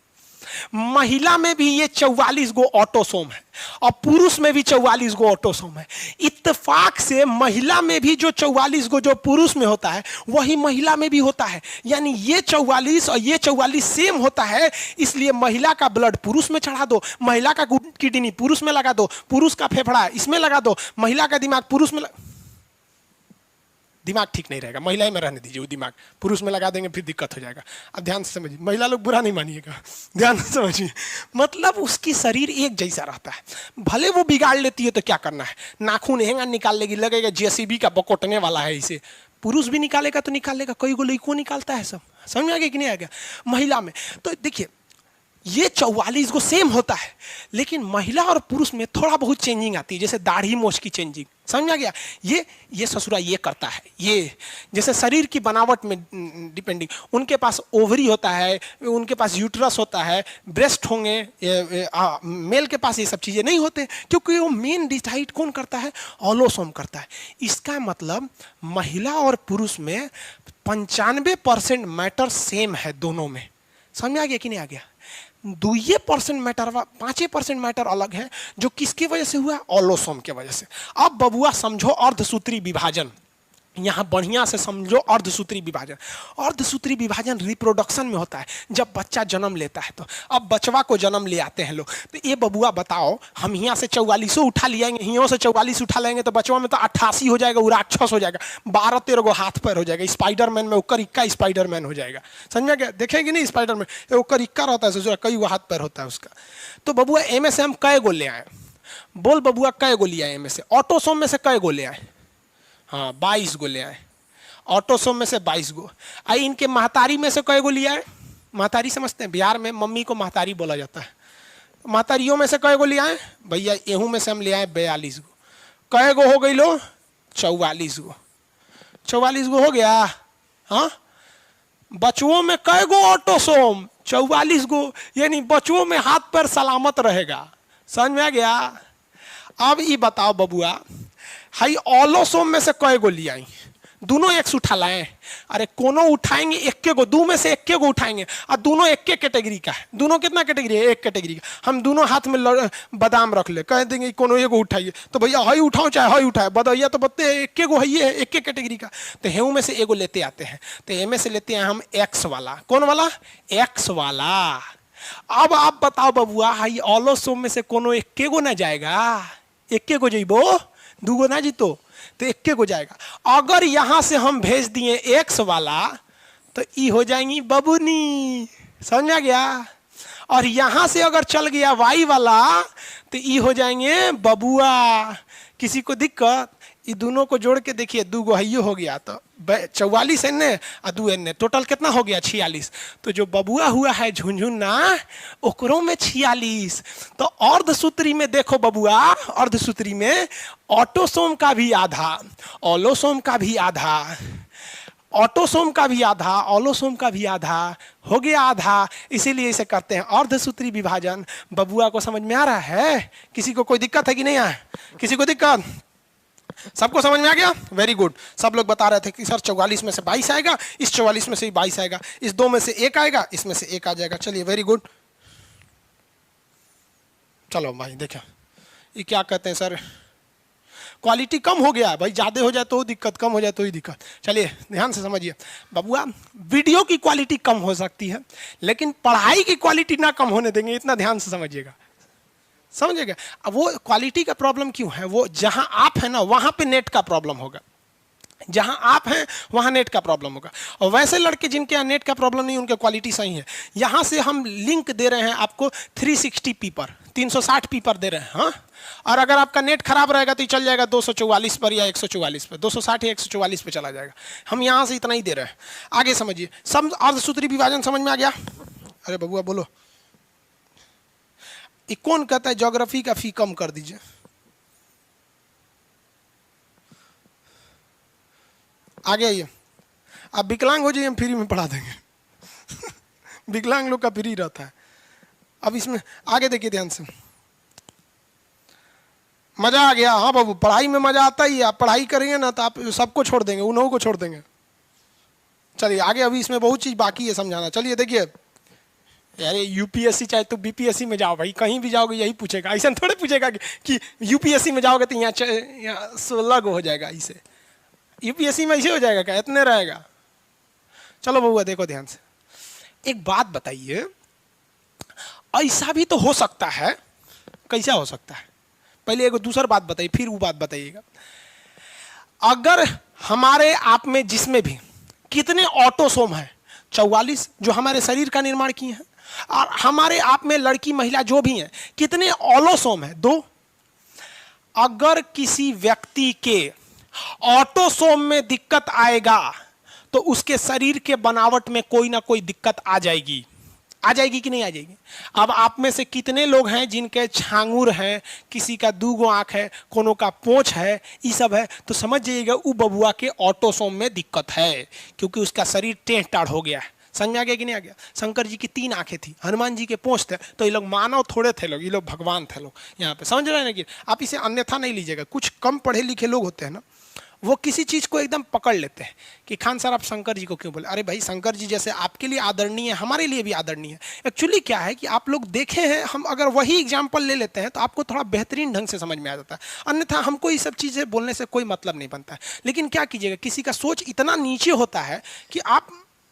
महिला में भी ये 44 गो ऑटोसोम है और पुरुष में भी 44 गो ऑटोसोम है। इत्तेफाक से महिला में भी जो 44 गो जो पुरुष में होता है वही महिला में भी होता है। यानी ये 44 और ये 44 सेम होता है। इसलिए महिला का ब्लड पुरुष में चढ़ा दो, महिला का किडनी पुरुष में लगा दो, पुरुष का फेफड़ा इसमें लगा दो, महिला का दिमाग पुरुष में दिमाग ठीक नहीं रहेगा, महिला में रहने दीजिए। वो दिमाग पुरुष में लगा देंगे फिर दिक्कत हो जाएगा। अब ध्यान से समझिए, महिला लोग बुरा नहीं मानिएगा, ध्यान से समझिए। मतलब उसकी शरीर एक जैसा रहता है। भले वो बिगाड़ लेती है तो क्या करना है, नाखून हेंगा निकाल लेगी, लगेगा जेसीबी का बकोटने वाला है इसे, पुरुष भी निकालेगा तो निकालेगा, कई गो लड़कों निकालता है सब, समझ में आ गया कि नहीं आ गया। महिला में तो देखिए ये 44 को सेम होता है, लेकिन महिला और पुरुष में थोड़ा बहुत चेंजिंग आती है, जैसे दाढ़ी मोछ की चेंजिंग, समझ में आ गया। ये ससुरा ये करता है, ये जैसे शरीर की बनावट में डिपेंडिंग, उनके पास ओवरी होता है, उनके पास यूट्रस होता है, ब्रेस्ट होंगे, मेल के पास ये सब चीज़ें नहीं होते, क्योंकि वो मेन डिसाइड कौन करता है, ऑलोसोम करता है। इसका मतलब महिला और पुरुष में 95% मैटर सेम है दोनों में, समझ में आ गया कि नहीं आ गया। 2% मैटर, 5% मैटर अलग है, जो किसकी वजह से हुआ, ऑलोसोम के वजह से। अब बबुआ समझो अर्धसूत्री विभाजन, यहाँ बढ़िया से समझो अर्धसूत्री विभाजन। अर्धसूत्री विभाजन रिप्रोडक्शन में होता है, जब बच्चा जन्म लेता है। तो अब बचवा को जन्म ले आते हैं लोग, तो ये बबुआ बताओ, हम यहाँ से 44 उठा लियाएंगे, यहाँ से 44 उठा लेंगे तो बचवा में तो 88 हो जाएगा, वो राक्षस हो जाएगा, 12-13 गो हाथ पैर हो जाएगा, स्पाइडरमैन में ओकर इक्का स्पाइडरमैन हो जाएगा, समझ में क्या। देखेंगे नहीं स्पाइडरमैन, ओकर इक्का रहता है, कई गो हाथ पैर होता है उसका। तो बबुआ एम से हम कै गो ले आए, बोल बबुआ कै गो लिया एम से, ऑटोसोम में से कै गो ले आए, हाँ 22 गो ले आए, ऑटोसोम में से 22 गो। आई इनके महतारी में से कई गो लिया है, महतारी समझते हैं, बिहार में मम्मी को महतारी बोला जाता है, महतारियों में से कई गो लिया है भैया, एहू में से हम ले आए 42 गो। कई गो हो गई लो, 44 गो, 44 गो हो गया। हाँ बचुओं में कई गो ऑटोसोम, 44 गो, यानी बचुओं में हाथ पैर सलामत रहेगा, समझ में आ गया। अब ये बताओ बबुआ, हाई ऑलोसोम में से कई गो लिया, दोनों एक उठा लाए, अरे कोनो उठाएंगे एक गो, दो में से एक गो उठाएंगे, और दोनों एक कैटेगरी का है, दोनों कितना कैटेगरी है, एक कैटेगरी का। हम दोनों हाथ में बादाम रख ले, कह देंगे कोनो एगो उठाइए, तो भैया हई उठाओ चाहे हई उठाए, बताइए तो बत्ते एक गो है, ये एक कैटेगरी का। तो हेऊ में से एगो लेते आते हैं, तो ए में से लेते हैं हम एक्स वाला, कौन वाला, एक्स वाला। अब आप बताओ बबुआ, हाई ऑलोसोम में से कोनो एक गो ना जाएगा, एक गो जइबो, दूगो ना जीतो, तो एक को जाएगा। अगर यहां से हम भेज दिए एक्स वाला तो ई हो जाएंगी बबुनी, समझ में आ गया। और यहां से अगर चल गया वाई वाला तो ई हो जाएंगे बबुआ। किसी को दिक्कत, ये दोनों को जोड़ के देखिए, दो गो हइयो हो गया तो 44 एने और 2 एने, टोटल कितना हो गया 46। तो जो बबुआ हुआ है झुनझुना, ओकरों में 46। तो अर्धसूत्री में देखो बबुआ, अर्धसूत्री में ऑटोसोम का भी आधा, ऑलोसोम का भी आधा, ऑटोसोम का भी आधा, ऑलोसोम का भी आधा, हो गया आधा। इसीलिए इसे करते हैं अर्धसूत्री विभाजन। बबुआ को समझ में आ रहा है? किसी को कोई दिक्कत है कि नहीं है? किसी को दिक्कत? सबको समझ में आ गया? Very good. सब लोग बता रहे थे कि सर 44 में से 22 आएगा, इस 44 में से 22 आएगा, इस 2 में से 1 आएगा, इसमें से 1 आ जाएगा। चलिए वेरी गुड। चलो भाई देखो ये क्या कहते हैं सर, क्वालिटी कम हो गया भाई, ज्यादा हो जाए तो दिक्कत, कम हो जाए तो ही दिक्कत। चलिए ध्यान से समझिए बबुआ, वीडियो की क्वालिटी कम हो सकती है लेकिन पढ़ाई की क्वालिटी ना कम होने देंगे, इतना ध्यान से समझिएगा, समझिएगा। अब वो क्वालिटी का प्रॉब्लम क्यों है, वो जहां आप है ना वहां पे नेट का प्रॉब्लम होगा, जहां आप हैं वहां नेट का प्रॉब्लम होगा। और वैसे लड़के जिनके यहाँ नेट का प्रॉब्लम नहीं, उनके क्वालिटी सही है। यहां से हम लिंक दे रहे हैं आपको 360p पर, 360p पर दे रहे हैं। हाँ, और अगर आपका नेट खराब रहेगा तो चल जाएगा 244 पर या 144 पर, 260 या 144 पे चला जाएगा। हम यहां से इतना ही दे रहे हैं। आगे समझिए, सब अर्धसूत्री विभाजन समझ में आ गया? अरे बबुआ बोलो, ये कौन कहता है ज्योग्राफी का फी कम कर दीजिए? आगे आइए, आप विकलांग हो जाइए, हम फ्री में पढ़ा देंगे। विकलांग लोग का फ्री रहता है। अब इसमें आगे देखिए ध्यान से, मजा आ गया? हाँ बाबू, पढ़ाई में मजा आता ही है। आप पढ़ाई करेंगे ना तो आप सबको छोड़ देंगे, उन्हों को छोड़ देंगे। चलिए आगे, अभी इसमें बहुत चीज बाकी है समझाना। चलिए देखिए, अरे यूपीएससी चाहे तो बीपीएससी में जाओ भाई, कहीं भी जाओगे यही पूछेगा। ऐसा थोड़े पूछेगा कि यूपीएससी में जाओगे तो यहाँ 16 हो जाएगा, इसे यूपीएससी में ऐसे हो जाएगा क्या, इतने रहेगा? चलो बबुआ देखो ध्यान से, एक बात बताइए, ऐसा भी तो हो सकता है। कैसा हो सकता है? पहले एक दूसरी बात बताइए, फिर वो बात बताइएगा। अगर हमारे आप में जिसमें भी कितने ऑटोसोम है, 44 जो हमारे शरीर का निर्माण किए हैं, और हमारे आप में लड़की महिला जो भी हैं कितने ऑलोसोम है, 2। अगर किसी व्यक्ति के ऑटोसोम में दिक्कत आएगा तो उसके शरीर के बनावट में कोई ना कोई दिक्कत आ जाएगी। आ जाएगी कि नहीं आ जाएगी? अब आप में से कितने लोग हैं जिनके छांगुर हैं, किसी का 2 आंख है, कोनो का पोंछ है, ये सब है, तो समझ जाइएगा वो बबुआ के ऑटोसोम में दिक्कत है, क्योंकि उसका शरीर टेढ़ टाढ़ हो गया है। समझ में आ गया कि नहीं आ गया? शंकर जी की 3 आंखें थी, हनुमान जी के पोंछ थे, तो ये लोग मानव थोड़े थे, लोग ये लोग भगवान थे लोग यहाँ पे। समझ रहे हैं ना? कि आप इसे अन्यथा नहीं लीजिएगा। कुछ कम पढ़े लिखे लोग होते हैं ना, वो किसी चीज को एकदम पकड़ लेते हैं कि खान सर आप शंकर जी को क्यों बोले? अरे भाई, शंकर जी जैसे आपके लिए आदरणीय है, हमारे लिए भी आदरणीय है। एक्चुअली क्या है कि आप लोग देखे हैं, हम अगर वही एग्जाम्पल ले लेते हैं तो आपको थोड़ा बेहतरीन ढंग से समझ में आ जाता है, अन्यथा हमको ये सब चीजें बोलने से कोई मतलब नहीं बनता है। लेकिन क्या कीजिएगा, किसी का सोच इतना नीचे होता है कि आप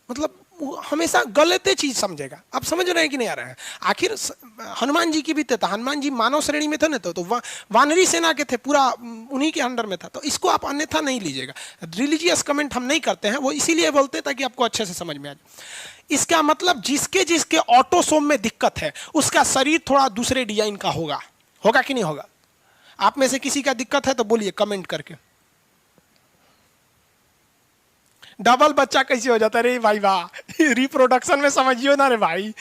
मतलब वो हमेशा गलत चीज समझेगा। आप समझ रहे हैं कि नहीं आ रहा है? आखिर हनुमान जी की भी था, हनुमान जी मानव श्रेणी में थे ना, तो वानरी सेना के थे, पूरा उन्हीं के अंडर में था। तो इसको आप अन्यथा नहीं लीजिएगा। रिलीजियस कमेंट हम नहीं करते हैं, वो इसीलिए बोलते हैं ताकि आपको अच्छे से समझ में आ जाए। इसका मतलब जिसके जिसके ऑटोसोम में दिक्कत है उसका शरीर थोड़ा दूसरे डिजाइन का होगा। होगा कि नहीं होगा? आप में से किसी का दिक्कत है तो बोलिए कमेंट करके। डबल बच्चा कैसे हो जाता है? रे भाई वाह, रिप्रोडक्शन में समझियो ना रे भाई।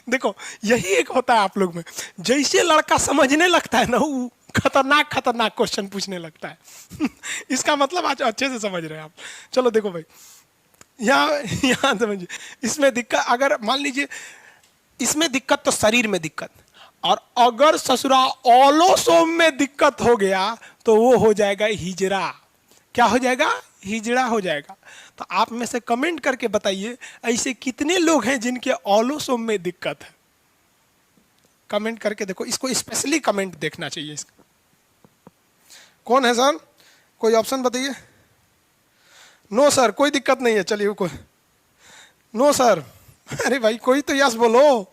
देखो यही एक होता है आप लोग में, जैसे लड़का समझने लगता है ना, वो खतरनाक खतरनाक क्वेश्चन पूछने लगता है। इसका मतलब आज अच्छे से समझ रहे हैं आप। चलो देखो भाई, यहाँ समझिए, इसमें दिक्कत, अगर मान लीजिए इसमें दिक्कत तो शरीर में दिक्कत, और अगर ससुरा ऑलोसोम में दिक्कत हो गया तो वो हो जाएगा हिजड़ा। क्या हो जाएगा? हिजड़ा हो जाएगा। तो आप में से कमेंट करके बताइए ऐसे कितने लोग हैं जिनके ऑलोसोम में दिक्कत है? कमेंट करके देखो, इसको स्पेशली कमेंट देखना चाहिए इसका। कौन है सर? कोई ऑप्शन बताइए। नो सर, कोई दिक्कत नहीं है। चलिए कोई नो सर। अरे भाई कोई तो यस बोलो।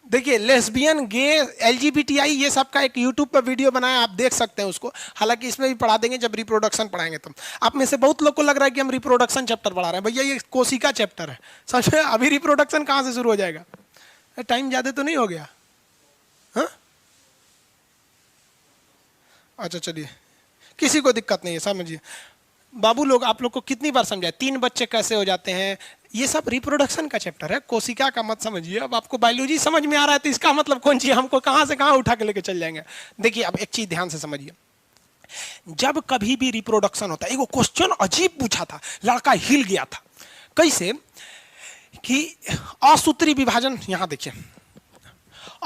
देखिए लेस्बियन, गे, एलजीबीटीआई, ये सब का एक यूट्यूब पर वीडियो बनाया, आप देख सकते हैं उसको। हालांकि इसमें भी पढ़ा देंगे जब रिप्रोडक्शन पढ़ाएंगे तब। आप में से बहुत लोग को लग रहा है कि हम रिप्रोडक्शन चैप्टर पढ़ा रहे हैं। भैया ये कोशिका चैप्टर है। समझ में? अभी रिप्रोडक्शन कहाँ से शुरू हो जाएगा? टाइम ज्यादा तो नहीं हो गया? हाँ अच्छा चलिए, किसी को दिक्कत नहीं है, समझिए। बाबू लोग, आप लोग को कितनी बार समझाए 3 बच्चे कैसे हो जाते हैं? ये सब रिप्रोडक्शन का चैप्टर है, कोशिका का मत समझिए। अब आपको बायोलॉजी समझ में आ रहा है तो इसका मतलब कौन चीज हमको कहां से कहां उठा के लेके चल जाएंगे। देखिए अब एक चीज ध्यान से समझिए, जब कभी भी रिप्रोडक्शन होता है, एक क्वेश्चन अजीब पूछा था, लड़का हिल गया था। कैसे कि असूत्री विभाजन, यहां देखिए,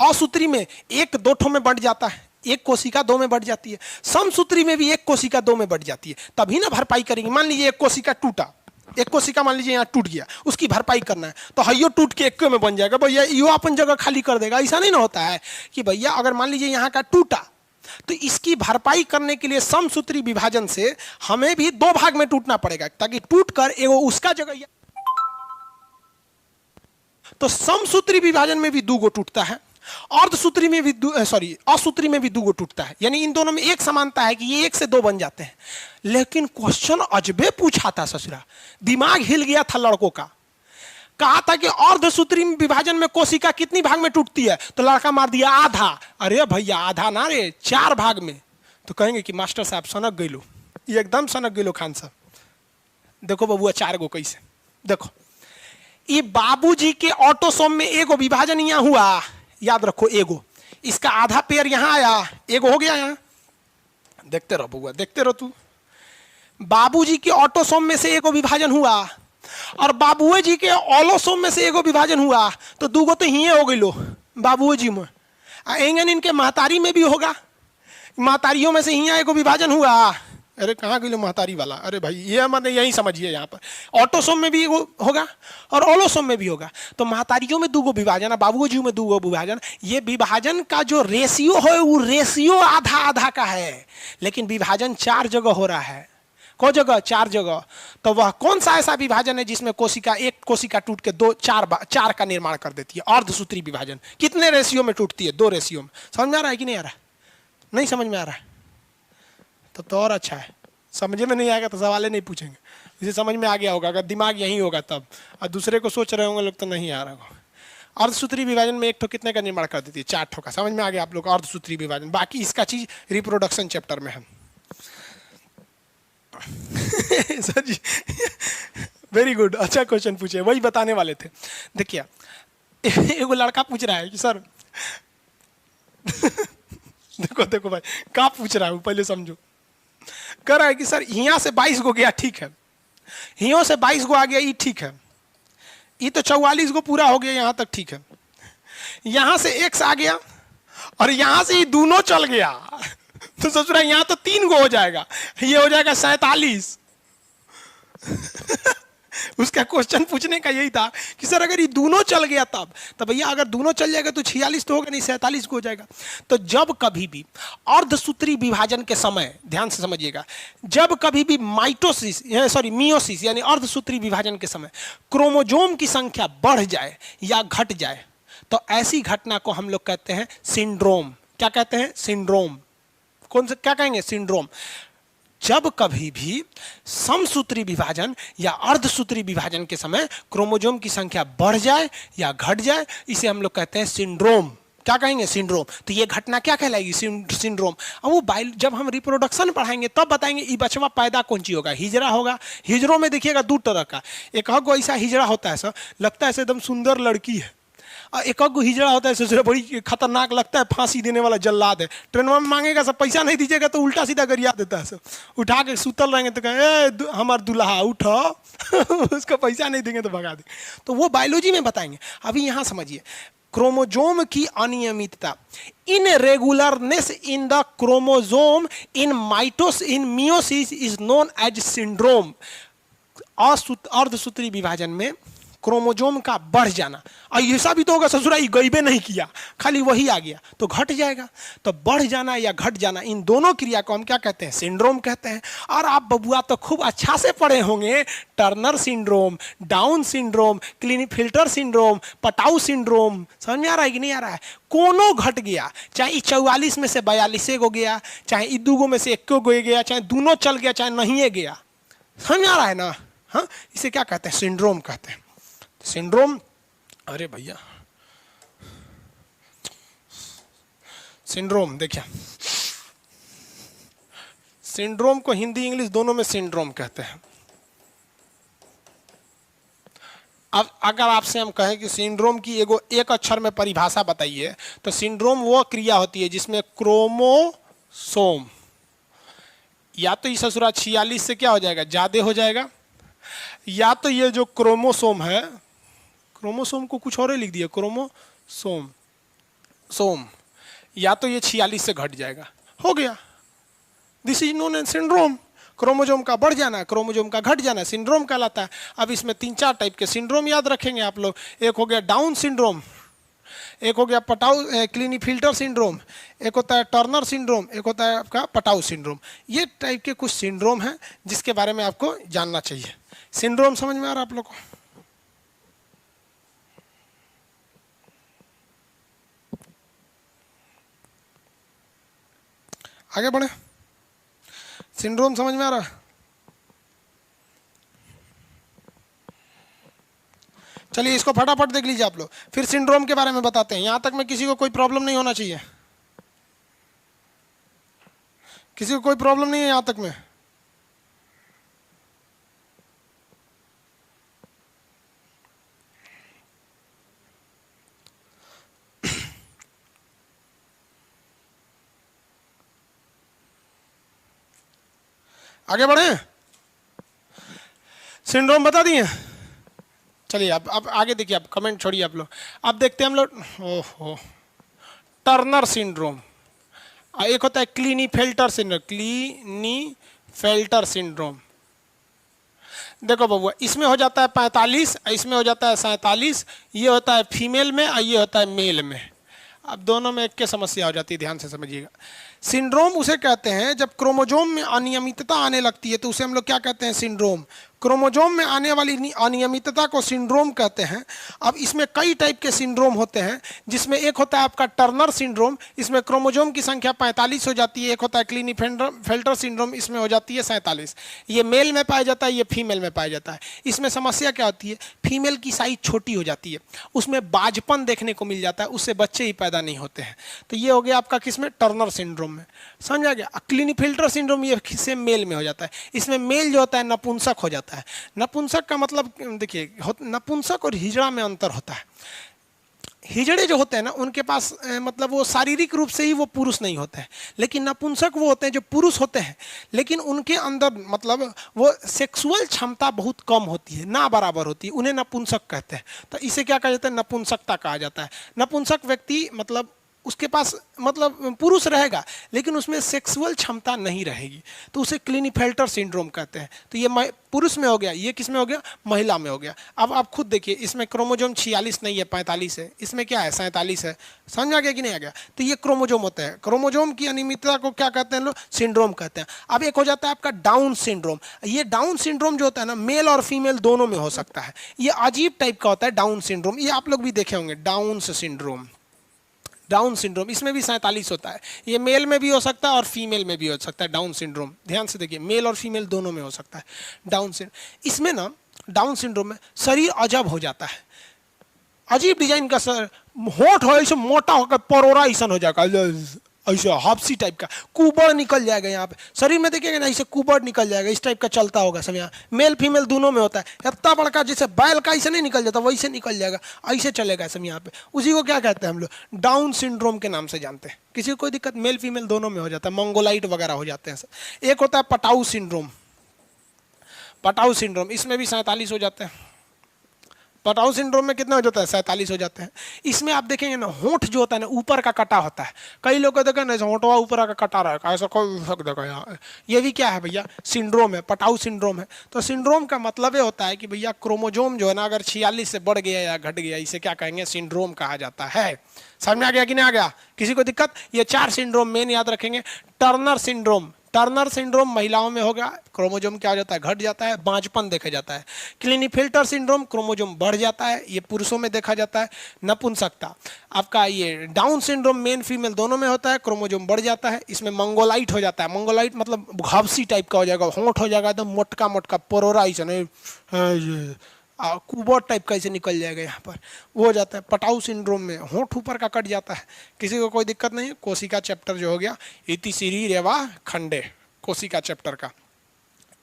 असूत्री में 1 2 ठो में बढ़ जाता है, एक कोशिका 2 में बढ़ जाती है। समसूत्री में भी 1 कोशिका 2 में बढ़ जाती है, तभी ना भरपाई करेंगे। मान लीजिए एक कोशिका टूटा, एक कोशिका मान लीजिए यहाँ टूट गया, उसकी भरपाई करना है तो हयो टूट के 1 में बन जाएगा। भैया यो अपन जगह खाली कर देगा, ऐसा नहीं ना होता है कि भैया अगर मान लीजिए यहाँ का टूटा तो इसकी भरपाई करने के लिए समसूत्री विभाजन से हमें भी 2 भाग में टूटना पड़ेगा, ताकि टूट कर एगो उसका जगह। तो समसूत्री विभाजन में भी 2 गो टूटता है, अर्धसूत्री में भी असूत्री में भी 2 गो टूटता है। यानी इन दोनों में एक समानता है कि ये 1 से 2 बन जाते हैं। लेकिन क्वेश्चन अजबे पूछा था ससुरा, दिमाग हिल गया था लड़कों का। कहा था कि अर्धसूत्री विभाजन में कोशिका कितनी भाग में टूटती है? तो लड़का मार दिया आधा। अरे भैया आधा ना रे, 4 भाग में। तो कहेंगे कि मास्टर साहब सनक गइलो, ये एकदम सनक गइलो खान साहब। देखो बबुआ 4 गो कैसे, देखो ये बाबूजी के ऑटोसोम में एगो विभाजन यहाँ हुआ, याद रखो एगो, इसका आधा पेयर यहाँ आया, एगो हो गया यहाँ। देखते रहो बबुआ, देखते रहो तू। बाबूजी के ऑटोसोम में से एगो विभाजन हुआ और बाबूए जी के ऑलोसोम में से एगो विभाजन हुआ, तो 2 गो तो ही हो गई लो बाबूए जी में। एंगन इनके महतारी में भी होगा, महतारियों में से ही एगो विभाजन हुआ। अरे कहाँ गई लो महतारी वाला? अरे भाई ये मैंने यही समझिए, यहाँ पर ऑटोसोम में भी होगा और ओलोसोम में भी होगा। तो महतारियों में 2 गो विभाजन है, बाबूजी में 2 गो विभाजन। ये विभाजन का जो रेशियो है वो रेशियो आधा आधा का है, लेकिन विभाजन 4 जगह हो रहा है। को जगह? 4 जगह। तो वह कौन सा ऐसा विभाजन है जिसमें कोशिका, एक कोशिका टूट के 4 का निर्माण कर देती है? अर्धसूत्री विभाजन। कितने रेशियो में टूटती है? 2 रेशियो में। समझ में आ रहा है कि नहीं आ रहा? नहीं समझ में आ रहा है तो और अच्छा है। समझे में नहीं आएगा तो सवाल नहीं पूछेंगे, इसे समझ में आ गया होगा अगर दिमाग यही होगा तब। और दूसरे को सोच रहे होंगे लोग तो नहीं आ रहा होगा। अर्धसूत्री विभाजन में 1 ठो कितने का निर्माण कर देती है? 4 ठो का। समझ में आ गया आप लोग अर्धसूत्री विभाजन। बाकी इसका चीज रिप्रोडक्शन चैप्टर में है। सर जी वेरी गुड, अच्छा क्वेश्चन पूछे, वही बताने वाले थे। देखिए एगो लड़का पूछ रहा है कि सर देखो देखो भाई कहाँ पूछ रहा है वो पहले समझो। कह रहा है कि सर यहाँ से 22 गो गया ठीक है, यहाँ से 22 गो आ गया, ये ठीक है, ये तो 44 गो पूरा हो गया यहाँ तक ठीक है, यहाँ से x आ गया और यहाँ से ये दोनों चल गया तो सोच रहा है यहाँ तो 3 गो हो जाएगा, ये हो जाएगा 47। उसका क्वेश्चन पूछने का यही था कि सर अगर ये दोनों चल गया तब भैया अगर दोनों चल जाएगा तो 46 तो होगा नहीं, 47 को हो जाएगा। तो जब कभी भी अर्धसूत्री विभाजन के समय, ध्यान से समझिएगा, जब कभी भी मियोसिस यानी अर्धसूत्री विभाजन के समय क्रोमोजोम की संख्या बढ़ जाए या घट जाए तो ऐसी घटना को हम लोग कहते हैं सिंड्रोम। क्या कहते हैं? सिंड्रोम। कौन सा, क्या कहेंगे? सिंड्रोम। जब कभी भी समसूत्री विभाजन या अर्धसूत्री विभाजन के समय क्रोमोजोम की संख्या बढ़ जाए या घट जाए, इसे हम लोग कहते हैं सिंड्रोम। क्या कहेंगे? सिंड्रोम। तो ये घटना क्या कहलाएगी? सिंड्रोम। अब वो जब हम रिप्रोडक्शन पढ़ाएंगे तब बताएंगे ये बचवा पैदा कौन सी होगा, हिजड़ा होगा। हिजड़ों में देखिएगा 2 तरह का, एक ऐसा हिजड़ा होता है सर, लगता है एकदम सुंदर लड़की है, एक हिजड़ा होता है ससुर बड़ी खतरनाक लगता है, फांसी देने वाला जल्लाद है, ट्रेन में मांगेगा सब, पैसा नहीं दीजिएगा तो उल्टा सीधा गरिया देता है सब, उठा के सुतल रहेंगे तो कहें हमार दुल्हा उठो उसको पैसा नहीं देंगे तो भगा दे। तो वो बायोलॉजी में बताएंगे। अभी यहाँ समझिए, क्रोमोजोम की अनियमितता, irregularness in the chromosome in meiosis is known as syndrome. अर्धसूत्री विभाजन में क्रोमोजोम का बढ़ जाना, और ऐसा भी तो होगा ससुरा ये गईबे नहीं किया, खाली वही आ गया तो घट जाएगा। तो बढ़ जाना या घट जाना, इन दोनों क्रिया को हम क्या कहते हैं? सिंड्रोम कहते हैं। और आप बबुआ तो खूब अच्छा से पढ़े होंगे, Turner syndrome, Down syndrome, Klinefelter syndrome, Patau syndrome. समझ में आ रहा है कि नहीं आ रहा है? कोनो घट गया, चाहे 44 में से 42 गो गया, चाहे 2 गो में से 1 गो गया, चाहे दोनों चल गया, चाहे नहीं गया। समझ में आ रहा है ना? हाँ, इसे क्या कहते हैं? सिंड्रोम कहते हैं। सिंड्रोम, अरे भैया सिंड्रोम देखिए, सिंड्रोम को हिंदी इंग्लिश दोनों में सिंड्रोम कहते हैं। अब अगर आपसे हम कहें कि सिंड्रोम की एक अक्षर में परिभाषा बताइए, तो सिंड्रोम वो क्रिया होती है जिसमें क्रोमोसोम या तो ये ससुरा 46 से क्या हो जाएगा? ज्यादा हो जाएगा, या तो ये जो क्रोमोसोम है, क्रोमोसोम को कुछ और ही लिख दिया, सोम, या तो ये 46 से घट जाएगा, हो गया। This is known as syndrome. Chromosome का बढ़ जाना, क्रोमोजोम का घट जाना सिंड्रोम कहलाता है। अब इसमें 3-4 टाइप के सिंड्रोम याद रखेंगे आप लोग। एक हो गया डाउन सिंड्रोम, एक हो गया क्लिनीफिल्टर सिंड्रोम, एक होता है टर्नर सिंड्रोम, एक होता है आपका पटाउ सिंड्रोम। ये टाइप के कुछ सिंड्रोम हैं जिसके बारे में आपको जानना चाहिए। सिंड्रोम समझ में आ रहा है आप लोग को? आगे बढ़े, सिंड्रोम समझ में आ रहा है? चलिए इसको फटाफट देख लीजिए आप लोग, फिर सिंड्रोम के बारे में बताते हैं। यहां तक में किसी को कोई प्रॉब्लम नहीं होना चाहिए, किसी को कोई प्रॉब्लम नहीं है यहां तक में? आगे बढ़े, सिंड्रोम बता दिए। चलिए अब आगे देखिए, आप कमेंट छोड़िए आप लोग। अब देखते हैं हम लोग, ओहो, टर्नर सिंड्रोम, एक होता है क्लिनीफेल्टर सिंड्रोम, क्लिनीफेल्टर सिंड्रोम। देखो बबुआ, इसमें हो जाता है 45, इसमें हो जाता है 47, ये होता है फीमेल में और ये होता है मेल में। अब दोनों में एक के समस्या हो जाती है, ध्यान से समझिएगा। सिंड्रोम उसे कहते हैं जब क्रोमोजोम में अनियमितता आने लगती है, तो उसे हम लोग क्या कहते हैं? सिंड्रोम। क्रोमोजोम में आने वाली अनियमितता को सिंड्रोम कहते हैं। अब इसमें कई टाइप के सिंड्रोम होते हैं, जिसमें एक होता है आपका टर्नर सिंड्रोम, इसमें क्रोमोजोम की संख्या 45 हो जाती है। एक होता है क्लीनीफेल्टर सिंड्रोम, इसमें हो जाती है 47। ये मेल में पाया जाता है, ये फीमेल में पाया जाता है। इसमें समस्या क्या होती है, फीमेल की साइज छोटी हो जाती है, उसमें बाजपन देखने को मिल जाता है, उससे बच्चे ही पैदा नहीं होते हैं। तो ये हो गया आपका किसमें, टर्नर सिंड्रोम में, समझ आ गया। क्लीनीफेल्टर सिंड्रोम ये सेम मेल में हो जाता है। इसमें मेल जो होता है नपुंसक हो जाता है। नपुंसक का मतलब देखिए, नपुंसक और हिजड़ा में अंतर होता है। हिजड़े जो होते हैं ना, उनके पास मतलब वो शारीरिक रूप से ही वो पुरुष नहीं होते हैं, लेकिन नपुंसक वो होते हैं जो पुरुष होते हैं, लेकिन उनके अंदर मतलब वो सेक्सुअल क्षमता बहुत कम होती है, ना बराबर होती है, उन्हें नपुंसक कहते हैं। तो इसे क्या कहा जाता है, नपुंसकता कहा जाता है। नपुंसक व्यक्ति मतलब उसके पास मतलब पुरुष रहेगा, लेकिन उसमें सेक्सुअल क्षमता नहीं रहेगी, तो उसे क्लीनीफेल्टर सिंड्रोम कहते हैं। तो ये पुरुष में हो गया, ये किस में हो गया, महिला में हो गया। अब आप खुद देखिए, इसमें क्रोमोजोम 46 नहीं है, 45 है, इसमें क्या है, 47 है। समझ आ गया कि नहीं आ गया। तो ये क्रोमोजोम होते हैं। क्रोमोजोम की अनियमितता को क्या कहते हैं लोग, सिंड्रोम कहते हैं। अब एक हो जाता है आपका डाउन सिंड्रोम। ये डाउन सिंड्रोम जो होता है ना, मेल और फीमेल दोनों में हो सकता है। ये अजीब टाइप का होता है डाउन सिंड्रोम, ये आप लोग भी देखे होंगे, डाउन सिंड्रोम। डाउन सिंड्रोम इसमें भी 47 होता है। ये मेल में भी हो सकता है और फीमेल में भी हो सकता है डाउन सिंड्रोम। ध्यान से देखिए, मेल और फीमेल दोनों में हो सकता है डाउन सिंड्रोम। इसमें ना डाउन सिंड्रोम में शरीर अजब हो जाता है, अजीब डिजाइन का सर, होठ हो ऐसे मोटा होकर परोरा ऐसा हो जाएगा, ऐसा हाफसी टाइप का, कुबड़ निकल जाएगा यहाँ पे शरीर में, देखिएगा ना ऐसे कुबड़ निकल जाएगा, इस टाइप का चलता होगा सब। यहाँ मेल फीमेल दोनों में होता है। इतना बड़का जैसे बैल का ऐसे नहीं निकल जाता, वैसे निकल जाएगा, ऐसे चलेगा सब यहाँ पे। उसी को क्या कहते हैं हम लोग, डाउन सिंड्रोम के नाम से जानते हैं। किसी को कोई दिक्कत, मेल फीमेल दोनों में हो जाता है, मंगोलाइट वगैरह हो जाते हैं सब। एक होता है पटाऊ सिंड्रोम। पटाऊ सिंड्रोम इसमें भी 47 हो जाते हैं। पटाऊ सिंड्रोम में कितना हो जाता है, 47 हो जाते हैं। इसमें आप देखेंगे ना, होंठ जो होता है ना ऊपर का कटा होता है। कई लोग को देखा ना, होंठवा ऊपर का कटा रहा है, ऐसा कोई देखो यहाँ, ये भी क्या है भैया, सिंड्रोम है, पटाऊ सिंड्रोम है। तो सिंड्रोम का मतलब ये होता है कि भैया क्रोमोजोम जो है ना, अगर 46 से बढ़ गया या घट गया, इसे क्या कहेंगे, सिंड्रोम कहा जाता है। समझ में आ गया कि नहीं आ गया, किसी को दिक्कत। ये 4 सिंड्रोम मेन याद रखेंगे। टर्नर सिंड्रोम, टर्नर सिंड्रोम महिलाओं में होगा, क्रोमोजोम क्या हो जाता है, घट जाता है, बांझपन देखा जाता है। क्लीनीफेल्टर सिंड्रोम क्रोमोजोम बढ़ जाता है, ये पुरुषों में देखा जाता है, नपुंसकता। आपका ये डाउन सिंड्रोम मेन फीमेल दोनों में होता है, क्रोमोजोम बढ़ जाता है, इसमें मंगोलाइट हो जाता है। मंगोलाइट मतलब घावसी टाइप का हो जाएगा, होंठ हो जाएगा एकदम मोटका मोटका, परोरा ऐसा नहीं, कुबड़ टाइप का ऐसे निकल जाएगा यहाँ पर, वो हो जाता है। पटाऊ सिंड्रोम में होंठ ऊपर का कट जाता है, किसी को कोई दिक्कत नहीं है। कोशिका चैप्टर जो हो गया, इति शरीर एवा खंडे, कोशिका चैप्टर का।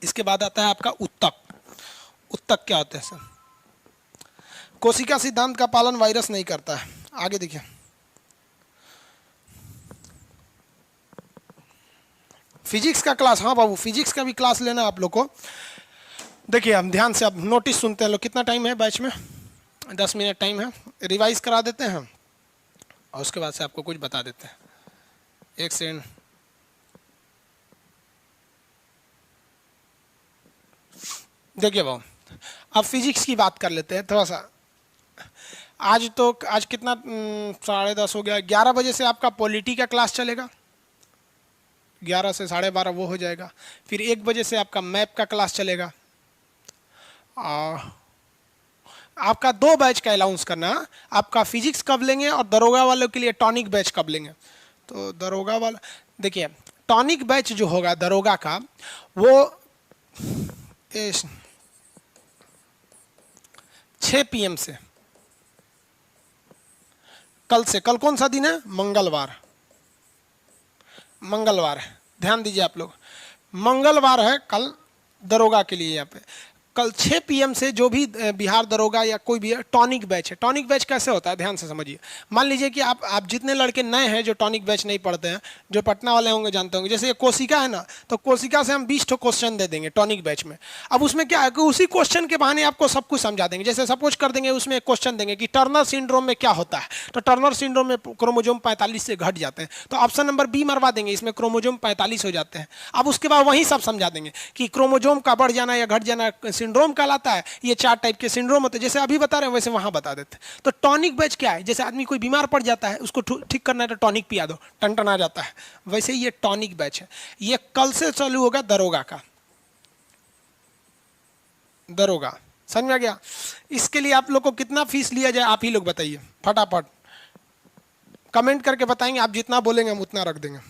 इसके बाद आता है आपका उत्तक। उत्तक क्या होता है सर, कोशिका सिद्धांत का पालन वायरस नहीं करता है। आगे देखिए, फिजिक्स का क्लास, हाँ बाबू फिजिक्स का भी क्लास लेना आप लोग को। देखिए हम ध्यान से, अब नोटिस सुनते हैं लोग। कितना टाइम है बैच में, 10 मिनट टाइम है, रिवाइज करा देते हैं और उसके बाद से आपको कुछ बता देते हैं। एक सेकंड, देखिए बाबू अब फिजिक्स की बात कर लेते हैं थोड़ा सा। आज कितना 10:30 हो गया। 11 बजे से आपका पॉलिटी का क्लास चलेगा, 11 से 12:30 वो हो जाएगा। फिर 1 बजे से आपका मैप का क्लास चलेगा। आपका 2 बैच का अलाउंस करना, आपका फिजिक्स कब लेंगे और दरोगा वालों के लिए टॉनिक बैच कब लेंगे। तो दरोगा वाला देखिए, टॉनिक बैच जो होगा दरोगा का, वो 6 PM से, कल कौन सा दिन है, मंगलवार। मंगलवार है, ध्यान दीजिए आप लोग, मंगलवार है कल दरोगा के लिए। यहाँ पे कल 6 PM से जो भी बिहार दरोगा या कोई भी टॉनिक बैच है। टॉनिक बैच कैसे होता है, ध्यान से समझिए। मान लीजिए कि आप जितने लड़के नए हैं जो टॉनिक बैच नहीं पढ़ते हैं, जो पटना वाले होंगे जानते होंगे, जैसे ये कोशिका है ना, तो कोशिका से हम 20 क्वेश्चन दे देंगे टॉनिक बैच में। अब उसमें क्या है कि उसी क्वेश्चन के बहाने आपको सब कुछ समझा देंगे। जैसे सपोज कर देंगे, उसमें एक क्वेश्चन देंगे कि टर्नर सिंड्रोम में क्या होता है, तो टर्नर सिंड्रोम में क्रोमोजोम 45 से घट जाते हैं, तो ऑप्शन नंबर बी मरवा देंगे, इसमें क्रोमोजोम 45 हो जाते हैं। अब उसके बाद वही सब समझा देंगे कि क्रोमोजोम का बढ़ जाना या घट जाना सिंड्रोम कहलाता है। ये 4 टाइप के सिंड्रोम होते हैं, जैसे अभी बता रहे हैं वैसे वहां बता देते हैं। तो टॉनिक बैच क्या है, जैसे आदमी कोई बीमार पड़ जाता है, उसको ठीक करना है तो टॉनिक पिया दो, टन आ जाता है, वैसे ये टॉनिक बैच है। ये कल से चालू होगा दरोगा का। दरोगा। समझ में आ गया? इसके लिए आप लोग को कितना फीस लिया जाए आप ही लोग बताइए फटाफट, कमेंट करके बताएंगे। आप जितना बोलेंगे हम उतना रख देंगे।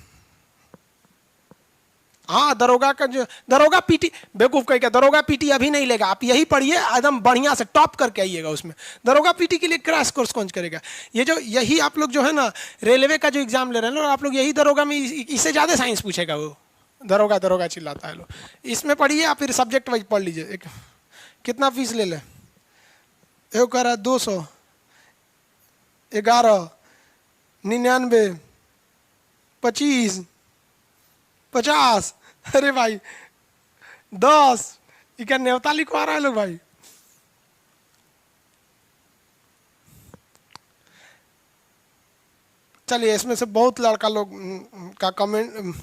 हाँ, दरोगा का जो दरोगा पीटी, बेवकूफ कह के दरोगा पीटी अभी नहीं लेगा, आप यही पढ़िए एकदम बढ़िया से टॉप करके आइएगा उसमें। दरोगा पीटी के लिए क्रैश कोर्स कौन करेगा? ये जो यही आप लोग जो है ना रेलवे का जो एग्जाम ले रहे हैं ना, आप लोग यही दरोगा में इससे ज्यादा साइंस पूछेगा वो। दरोगा दरोगा चिल्लाता है लो, इसमें पढ़िए आप, फिर सब्जेक्ट वाइज पढ़ लीजिए। एक कितना फीस ले ले? एक कह रहा 200, 11, 99, 25, 50। अरे भाई 10, ये क्या न्योता लिखवा रहा है लोग भाई? चलिए, इसमें से बहुत लड़का लोग का कमेंट,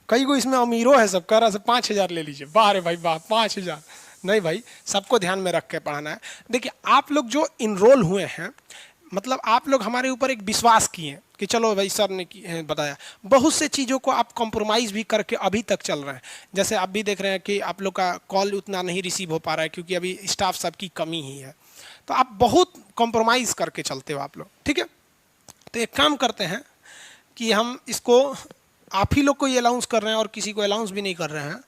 कई को इसमें अमीरों है सब, कह रहा है 5,000 ले लीजिए। वाह रे भाई वाह, 5,000। नहीं भाई, सबको ध्यान में रख के पढ़ाना है। देखिए आप लोग जो इनरोल हुए हैं, मतलब आप लोग हमारे ऊपर एक विश्वास किए कि चलो भाई सर ने बताया, बहुत से चीज़ों को आप कॉम्प्रोमाइज़ भी करके अभी तक चल रहे हैं। जैसे आप भी देख रहे हैं कि आप लोग का कॉल उतना नहीं रिसीव हो पा रहा है क्योंकि अभी स्टाफ सबकी कमी ही है, तो आप बहुत कॉम्प्रोमाइज़ करके चलते हो आप लोग, ठीक है। तो एक काम करते हैं कि हम इसको आप ही लोग को ये अलाउंस कर रहे हैं और किसी को अलाउंस भी नहीं कर रहे हैं,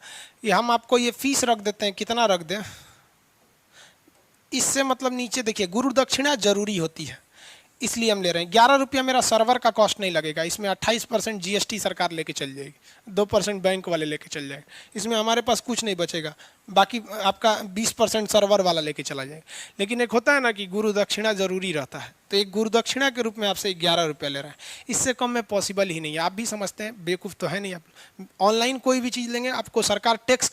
ये हम आपको ये फीस रख देते हैं। कितना रख दें? इससे मतलब नीचे देखिए, गुरु दक्षिणा जरूरी होती है इसलिए हम ले रहे हैं। 11 रुपया मेरा सर्वर का कॉस्ट नहीं लगेगा, इसमें 28% जीएसटी सरकार लेके चल जाएगी, 2% बैंक वाले लेके चल जाएंगे, इसमें हमारे पास कुछ नहीं बचेगा, बाकी आपका 20% सर्वर वाला लेके चला जाएगा। लेकिन एक होता है ना कि गुरु दक्षिणा जरूरी रहता है, तो एक गुरु दक्षिणा के रूप में आपसे 11 रुपया ले रहे हैं, इससे कम में पॉसिबल ही नहीं है। आप भी समझते हैं, बेवकूफ़ तो है नहीं आप। ऑनलाइन कोई भी चीज़ लेंगे आपको सरकार टैक्स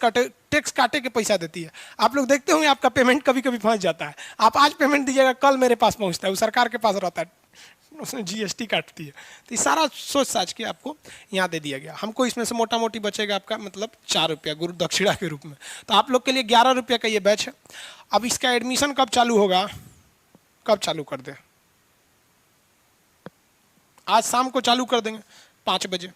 काटे के पैसा देती है। आप लोग देखते होंगे आपका पेमेंट कभी कभी फंस जाता है, आप आज पेमेंट दीजिएगा कल मेरे पास पहुंचता है, वो सरकार के पास रहता है, उसने जीएसटी काटती है। तो ये सारा सोच साच के आपको यहाँ दे दिया गया। हमको इसमें से मोटा मोटी बचेगा आपका मतलब 4 रुपया गुरु दक्षिणा के रूप में। तो आप लोग के लिए 11 रुपये का ये बैच है। अब इसका एडमिशन कब चालू होगा, कब चालू कर दे? आज शाम को चालू कर देंगे 5 बजे,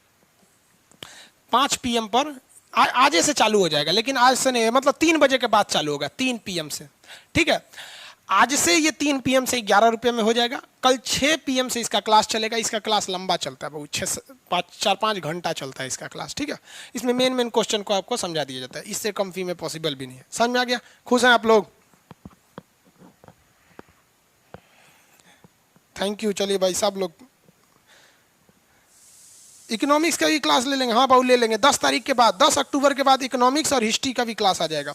5 PM पर आज से चालू हो जाएगा, लेकिन आज से नहीं, मतलब 3 बजे के बाद चालू होगा, 3 PM से, ठीक है। आज से ये 3 PM से 11 रुपये में हो जाएगा। कल 6 PM से इसका क्लास चलेगा। इसका क्लास लंबा चलता है, बहुत 4-5 घंटा चलता है इसका क्लास, ठीक है। इसमें मेन क्वेश्चन को आपको समझा दिया जाता है, इससे कम फी में पॉसिबल भी नहीं है। समझ में आ गया? खुश हैं आप लोग? Thank you. चलिए भाई सब लोग इकोनॉमिक्स का भी क्लास ले लेंगे। हाँ बाबू ले लेंगे, 10 तारीख के बाद, 10 अक्टूबर के बाद इकोनॉमिक्स और हिस्ट्री का भी क्लास आ जाएगा।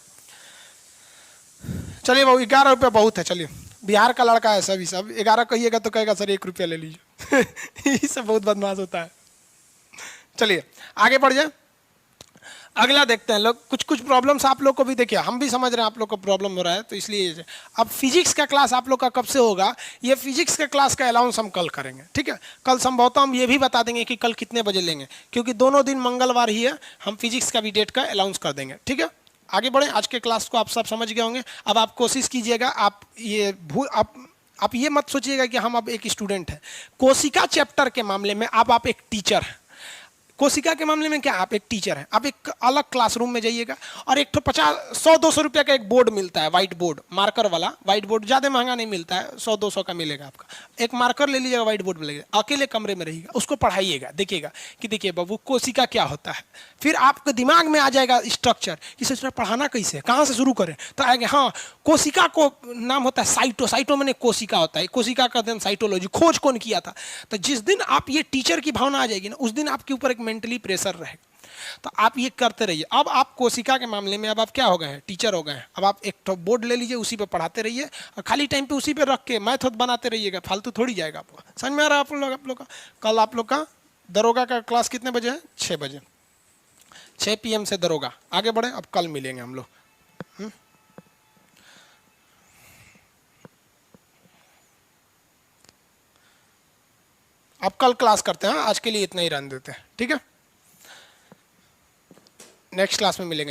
चलिए बाबू 11 रुपये बहुत है। चलिए, बिहार का लड़का है सभी, सब 11 कहिएगा तो कहेगा सर 1 रुपया ले लीजिए। इससे बहुत बदमाश होता है। चलिए आगे बढ़ जाए, अगला देखते हैं लोग। कुछ कुछ प्रॉब्लम्स आप लोग को भी देखिए, हम भी समझ रहे हैं आप लोग को प्रॉब्लम हो रहा है, तो इसलिए अब फिजिक्स का क्लास आप लोग का कब से होगा? ये फिजिक्स का क्लास का अलाउंस हम कल करेंगे, ठीक है। कल संभवतः हम ये भी बता देंगे कि कल कितने बजे लेंगे, क्योंकि दोनों दिन मंगलवार ही है। हम फिजिक्स का भी डेट का अलाउंस कर देंगे, ठीक है। आगे बढ़े, आज के क्लास को आप सब समझ गए होंगे। अब आप कोशिश कीजिएगा, आप ये मत सोचिएगा कि हम अब एक स्टूडेंट हैं। कोशिका चैप्टर के मामले में आप एक टीचर हैं। कोशिका के मामले में क्या, आप एक टीचर हैं। आप एक अलग क्लासरूम में जाइएगा और एक तो 100-200 रुपये का एक बोर्ड मिलता है, व्हाइट बोर्ड, मार्कर वाला व्हाइट बोर्ड, ज़्यादा महंगा नहीं मिलता है, 100-200 का मिलेगा आपका। एक मार्कर ले लीजिएगा, व्हाइट बोर्ड में लगेगा, अकेले कमरे में रहिएगा, उसको पढ़ाइएगा, देखिएगा कि देखिए बाबू कोशिका क्या होता है। फिर आपके दिमाग में आ जाएगा स्ट्रक्चर कि सर पढ़ाना कैसे है, कहाँ से शुरू करें, तो आएंगे हाँ कोशिका को नाम होता है साइटो मैंने कोशिका होता है, कोशिका का अध्ययन साइटोलॉजी, खोज कौन किया था। तो जिस दिन आप ये टीचर की भावना आ जाएगी ना, उस दिन आपके ऊपर एक मेंटली प्रेशर रहेगा। तो आप ये करते रहिए। अब आप कोशिका के मामले में अब आप क्या हो गए हैं, टीचर हो गए हैं। अब आप एक तो बोर्ड ले लीजिए, उसी पे पढ़ाते रहिए और खाली टाइम पे उसी पे रख के मैथ बनाते रहिएगा, फालतू थोड़ी जाएगा आपको। समझ में आ रहा है आप लोग का? कल आप लोग का दरोगा का क्लास कितने बजे है? 6 बजे, 6 PM से दरोगा। आगे बढ़े, अब कल मिलेंगे हम लोग। अब कल क्लास करते हैं, आज के लिए इतना ही रहने देते हैं, ठीक है। नेक्स्ट क्लास में मिलेंगे।